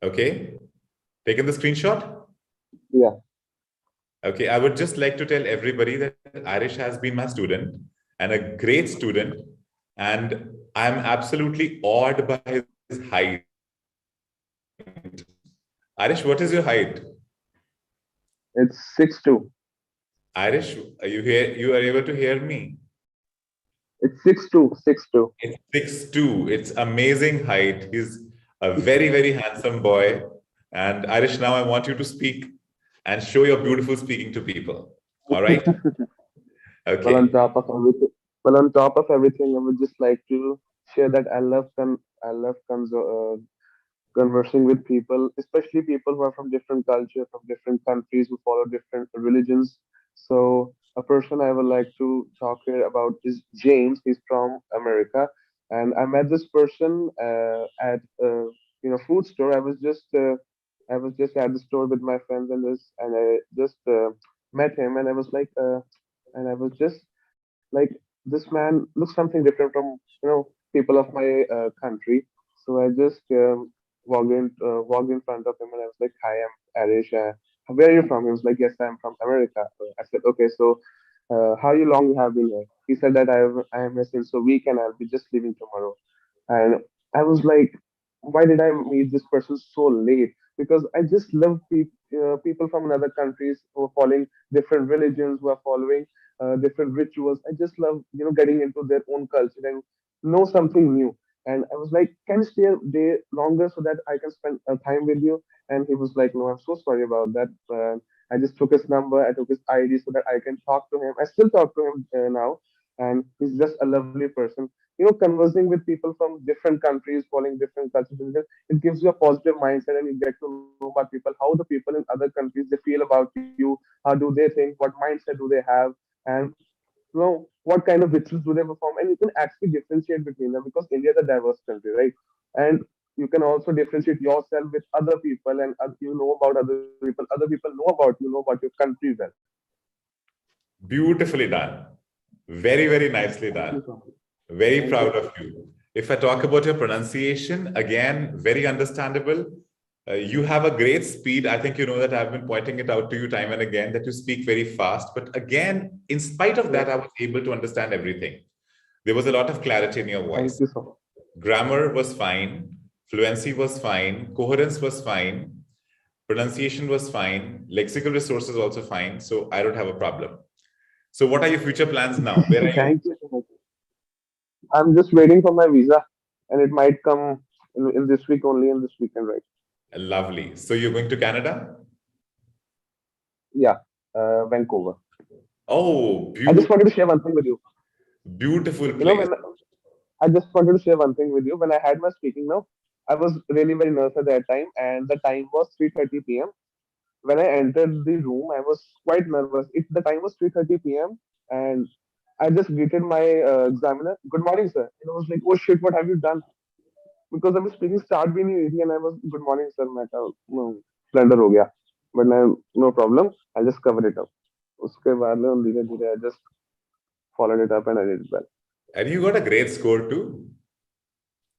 Okay, taken the screenshot. Yeah. Okay, I would just like to tell everybody that Irish has been my student and a great student, and I'm absolutely awed by his height. Irish, what is your height? It's 6'2". Irish, are you here? You are able to hear me? It's 6'2", 6'2". It's 6'2". It's amazing height. He's a very, very handsome boy. And Irish, now I want you to speak and show your beautiful speaking to people. All right? Well, on Okay. top of everything, I would just like to share that I love conversing with people, especially people who are from different cultures, from different countries, who follow different religions. So a person I would like to talk here about is James. He's from America, and I met this person at food store. I was just at the store with my friends and I just met him, and I was just like, this man looks something different from people of my country. So I just walked in front of him, and I was like, "Hi, I'm Arish. Where are you from?" He was like, "Yes, I'm from America." I said, "Okay, so how you long you have been here?" He said that I am here since a week and I'll be just leaving tomorrow. And I was like, why did I meet this person so late? Because I just love people from other countries who are following different religions, who are following different rituals. I just love, getting into their own culture and know something new. And I was like, can you stay a day longer so that I can spend time with you? And he was like, no, I'm so sorry about that. I just took his number, I took his ID so that I can talk to him. I still talk to him now, and he's just a lovely person. Conversing with people from different countries, following different cultures, it gives you a positive mindset, and you get to know about people, how the people in other countries they feel about you, how do they think, what mindset do they have, and what kind of rituals do they perform, and you can actually differentiate between them because India is a diverse country, right? And you can also differentiate yourself with other people, and you know about other people know about you, know about your country well. Beautifully done. Very, very nicely Thank you done. so much. Very Thank you proud so of much. you. If I talk about your pronunciation, again, very understandable. You have a great speed. I think you know that I've been pointing it out to you time and again that you speak very fast. But again, in spite of that, Yes. I was able to understand everything. There was a lot of clarity in your Thank voice. you so much. Grammar was fine. Fluency was fine. Coherence was fine. Pronunciation was fine. Lexical resources also fine. So I don't have a problem. So what are your future plans now? Where are you? Thank you so much. I'm just waiting for my visa, and it might come in this week only, in this weekend, right? Lovely. So you're going to Canada? Yeah, Vancouver. Oh, I just wanted to share one thing with you. beautiful place. When I just wanted to share one thing with you. When I had my speaking now, I was really very nervous at that time, and the time was 3:30 p.m. When I entered the room, I was quite nervous. The time was 3:30 p.m. and I just greeted my examiner. Good morning, sir. And I was like, oh shit, what have you done? Because I was speaking start being easy, and I was, good morning, sir. मैं कहा, no, splendor हो गया. But now, no problem. I'll just cover it up. उसके बाद में धीरे धीरे I just followed it up and I did it well. And you got a great score too.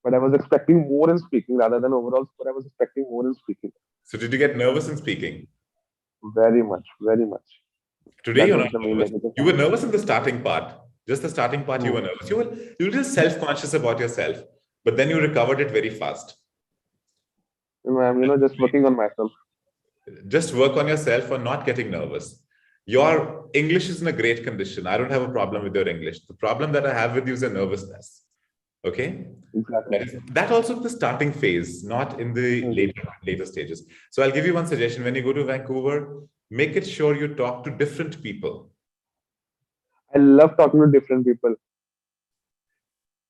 But I was expecting more in speaking rather than overall score. I was expecting more in speaking. So did you get nervous in speaking? Very much, very much. Today That you're was not the main nervous. negative You were part. nervous in the starting part. Just the starting part you were Hmm. nervous. You were just self-conscious about yourself, but then you recovered it very fast. I'm, just working on myself. Just work on yourself on not getting nervous. Your English is in a great condition. I don't have a problem with your English. The problem that I have with you is a nervousness. Okay. Exactly. That also the starting phase, not in the Hmm. later stages. So I'll give you one suggestion. When you go to Vancouver, make it sure you talk to different people. I love talking to different people.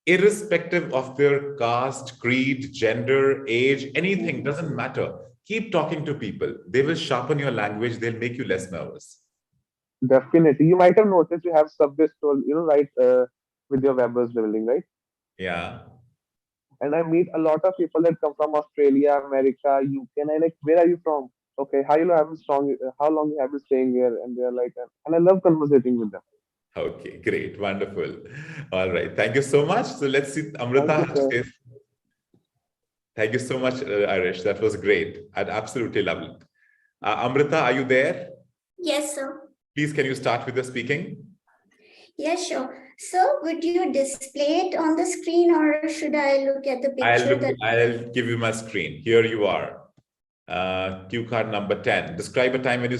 Irrespective of their caste, creed, gender, age, anything, doesn't matter. Keep talking to people. They will sharpen your language. They'll make you less nervous. Definitely. You might have noticed you have Subway store, right, with your Webberz building, right? Yeah. And I meet a lot of people that come from Australia, America, UK, and I like, where are you from? Okay, how long you have been staying here? And they're like, and I love conversating with them. Okay, great, wonderful. All right, thank you so much. So let's see, Amrita Thank you, sir. says, thank you so much, Irish. That was great. I'd absolutely love it. Amrita, are you there? Yes, sir. Please, can you start with the speaking? Yes, sure. So would you display it on the screen or should I look at the picture that? I'll give you my screen. Here you are. Cue card number 10. Describe a time when you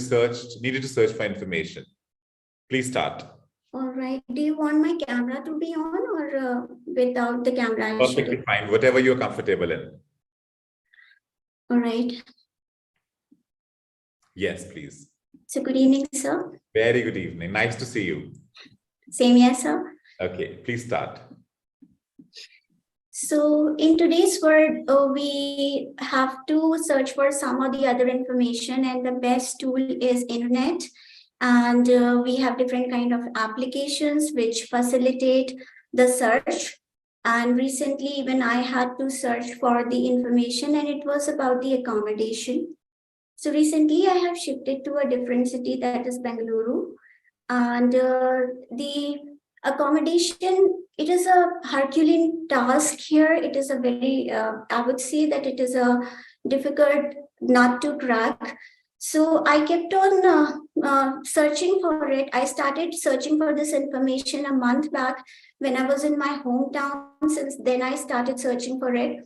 needed to search for information. Please start. All right. Do you want my camera to be on or without the camera? I'll share Perfectly it. fine, whatever you're comfortable in. All right. Yes, please. So good evening, sir. Very good evening. Nice to see you. Same here, sir. Okay, please start. So in today's world, we have to search for some or the other information, and the best tool is internet. And we have different kind of applications which facilitate the search. And recently, even I had to search for the information, and it was about the accommodation. So recently, I have shifted to a different city, that is Bengaluru, and the accommodation, it is a Herculean task here. It is a very I would say that it is a difficult nut to crack. So I kept on searching for it. I started searching for this information a month back when I was in my hometown. Since then I started searching for it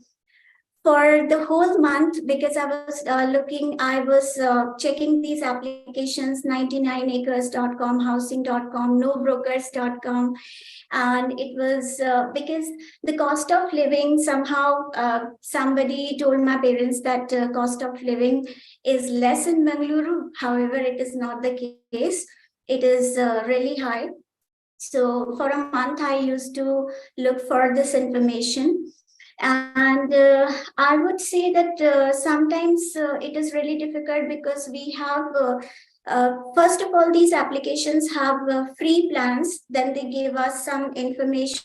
for the whole month, because I was checking these applications, 99acres.com, housing.com, nobrokers.com. And it was because the cost of living, somehow somebody told my parents that cost of living is less in Bengaluru. However, it is not the case. It is really high. So for a month, I used to look for this information. And I would say that sometimes it is really difficult because we have, first of all, these applications have free plans. Then they give us some information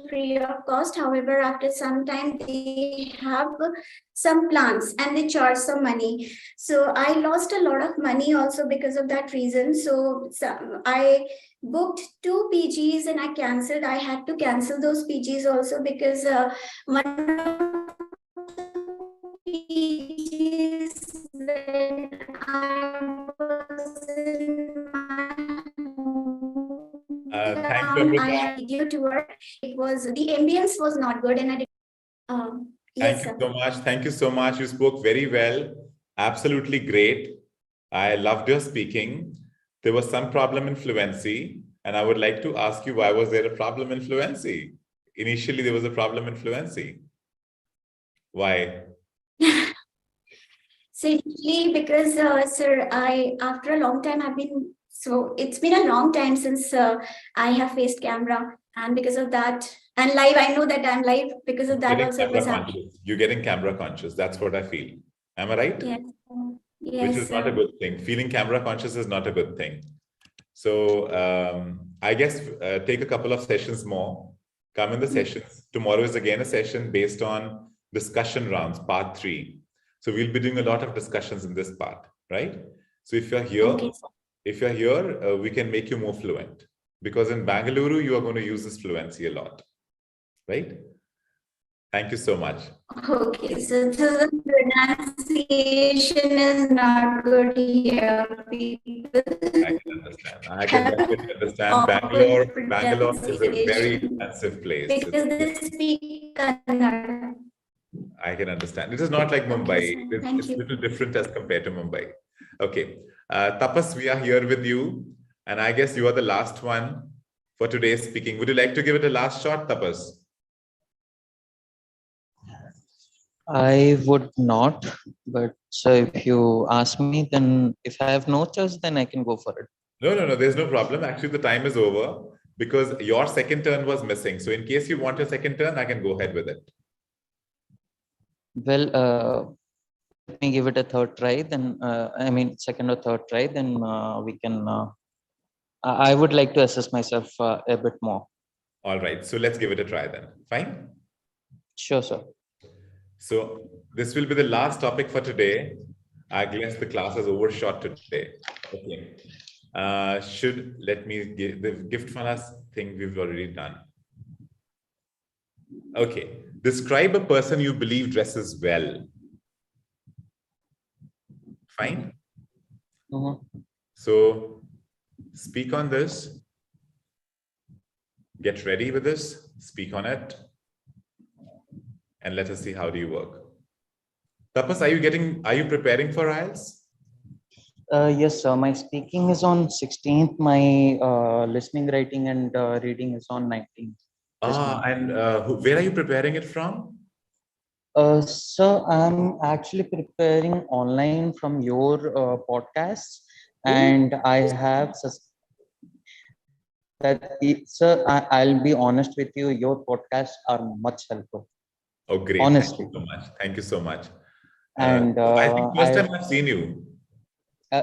free of cost. However, after some time, they have some plans and they charge some money. So I lost a lot of money also because of that reason. So I booked 2 PGs and I canceled. I had to cancel those PGs also because one of PGs, when I was in my Thank you, hometown, I Amrita. had video tour. It was, the ambience was not good, and I did. Yes, Thank you sir. so much. Thank you so much. You spoke very well. Absolutely great. I loved your speaking. There was some problem in fluency, and I would like to ask you, why was there a problem in fluency? Initially, there was a problem in fluency. Why? Simply because, sir, after a long time, it's been a long time since I have faced camera, and because of that, and live, I know that I'm live, because of that Getting also it camera was happening. conscious. You're getting camera conscious. That's what I feel. Am I right? Yes, Which is not a sir. good thing. Feeling camera conscious is not a good thing. So I guess take a couple of sessions more. Come in the sessions. Tomorrow is again a session based on discussion rounds, part 3. So we'll be doing a lot of discussions in this part, right? So if you're here, Okay, we can make you more fluent, because in Bangalore, you are going to use this fluency a lot, right? Thank you so much. okay, so the pronunciation is not good here, people. I can understand. I can definitely understand. Awful Bangalore is a very pronunciation. expensive place. Because they speak Kannada. I can understand. It is not like Okay, Mumbai. sir. Thank It's a you. little different as compared to Mumbai. Okay. Tapas, we are here with you. And I guess you are the last one for today's speaking. Would you like to give it a last shot, Tapas? I would not, but so if you ask me, then if I have no choice, then I can go for it. No. There's no problem. Actually, the time is over because your second turn was missing. So in case you want your second turn, I can go ahead with it. Well, let me give it a third try, then I mean second or third try, then we can I would like to assess myself a bit more. All right, so let's give it a try then. Fine. Sure, sir. So this will be the last topic for today. I guess the class is overshot today. Okay. Let me give the gift for us thing we've already done. Okay. Describe a person you believe dresses well. Fine. So speak on this. Get ready with this. Speak on it. And let us see how do you work. Tapas, are you preparing for IELTS? Yes, sir. My speaking is on 16th. My listening, writing, and reading is on 19th. And where are you preparing it from? So I'm actually preparing online from your podcasts, and I have sir, I'll be honest with you. Your podcasts are much helpful. Oh, great! Honestly. Thank you so much. Thank you so much. And I think first time I've seen you.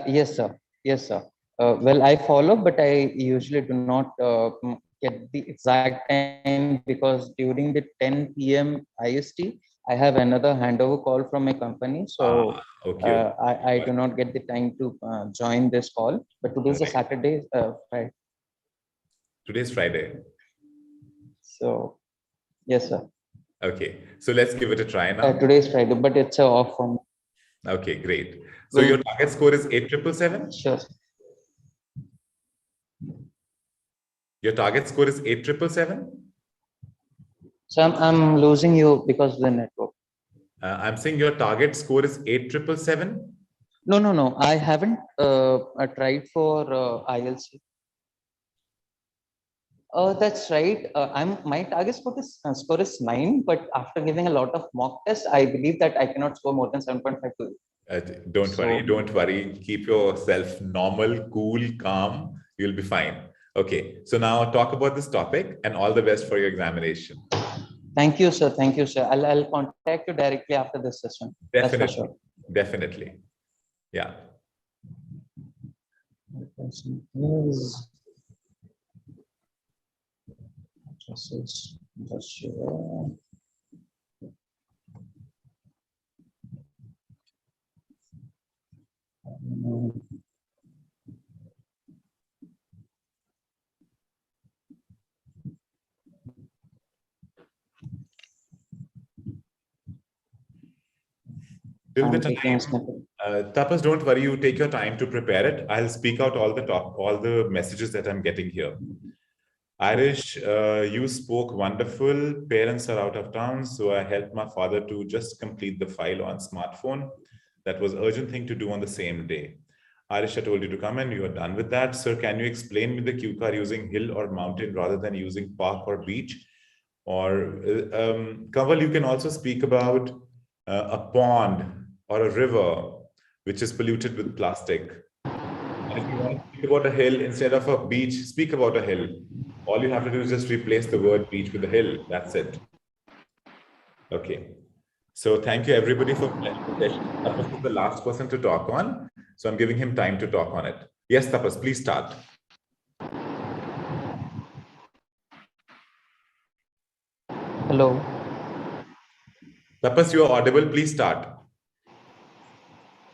Yes, sir. Yes, sir. Well, I follow, but I usually do not get the exact time because during the 10 p.m. IST, I have another handover call from my company. So Okay. I do not get the time to join this call. But today's a Right. Saturday, right? Today's Friday. So, yes, sir. Okay. So let's give it a try now. Today's Friday, but it's off from. Okay, great. So your target score is 8777? Sure. Your target score is 8777? So I'm losing you because of the network. I'm saying your target score is 8777? No. I haven't tried for IELTS. That's right. My target score is 9, but after giving a lot of mock tests, I believe that I cannot score more than 7.5 to. Don't worry. Don't worry. Keep yourself normal, cool, calm. You'll be fine. Okay. So now talk about this topic and all the best for your examination. Thank you, sir. Thank you, sir. I'll contact you directly after this session. Definitely. That's for sure. Definitely. Yeah. Till the time, Tapas, don't worry. You take your time to prepare it. I'll speak out all the messages that I'm getting here. Irish, you spoke wonderful. Parents are out of town, so I helped my father to just complete the file on smartphone. That was urgent thing to do on the same day. Irish, I told you to come and you are done with that. Sir, can you explain me the cue card using hill or mountain rather than using park or beach? Or Kaval, you can also speak about a pond or a river which is polluted with plastic. And if you want to speak about a hill instead of a beach, speak about a hill. All you have to do is just replace the word beach with a hill. That's it. Okay. So thank you everybody for the session. Tapas is the last person to talk on. So I'm giving him time to talk on it. Yes, Tapas, please start. Hello. Tapas, you are audible. Please start.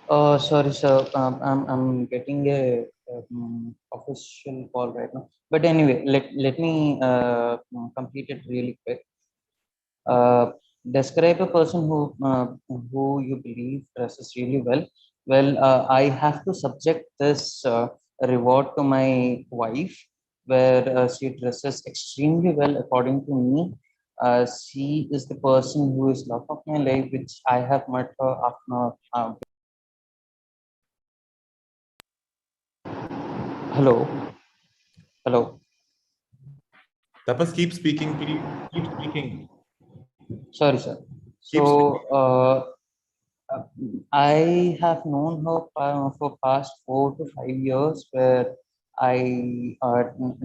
Sorry, sir. I'm getting a official call right now. But anyway, let me complete it really quick. Describe a person who you believe dresses really well. Well, I have to subject this reward to my wife, where she dresses extremely well according to me. She is the person who is love of my life, which I have met her after. Hello. Hello. Tapas, keep speaking, please. Keep speaking. Sorry, sir. Keep So I have known her for past 4 to 5 years, where I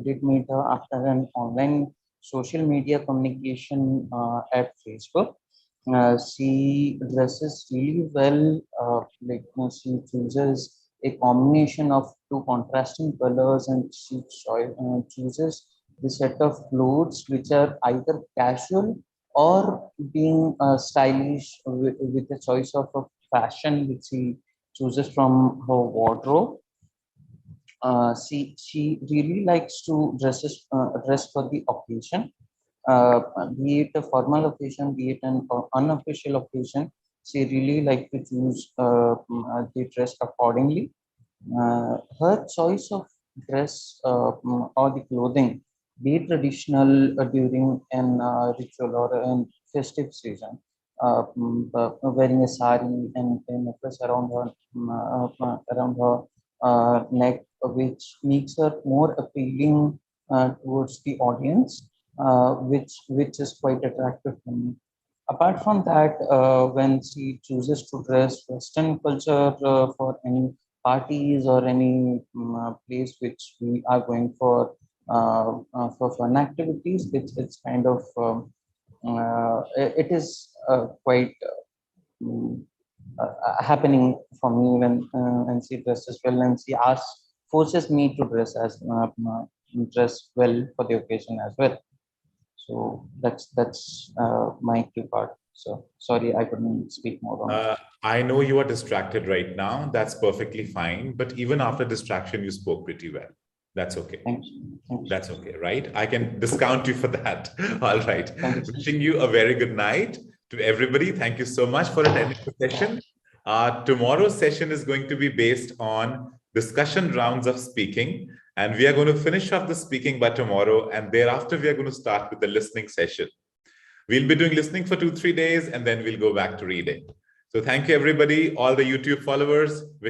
did meet her after an online social media communication at Facebook. She dresses really well. She chooses a combination of two contrasting colors, and she chooses the set of clothes which are either casual or being stylish with a choice of a fashion which she chooses from her wardrobe. She really likes to dress for the occasion, be it a formal occasion, be it an unofficial occasion. She really like to choose the dress accordingly. Her choice of dress or the clothing, be it traditional during an ritual or an festive season, wearing a sari and a necklace around her neck, which makes her more appealing towards the audience, which is quite attractive to me. Apart from that, when she chooses to dress Western culture for any parties or any place which we are going for fun activities, it's kind of it is quite um, happening for me when she dresses well and she forces me to dress well for the occasion as well. So that's my key part. So sorry, I couldn't speak more on it. I know you are distracted right now. That's perfectly fine. But even after distraction, you spoke pretty well. That's okay. Thank you. Thank you. That's okay, right? I can discount you for that. All right. Thank you. Wishing you a very good night to everybody. Thank you so much for attending the session. Tomorrow's session is going to be based on discussion rounds of speaking. And we are going to finish off the speaking by tomorrow. And thereafter, we are going to start with the listening session. We'll be doing listening for 2-3 days, and then we'll go back to reading. So thank you, everybody, all the YouTube followers.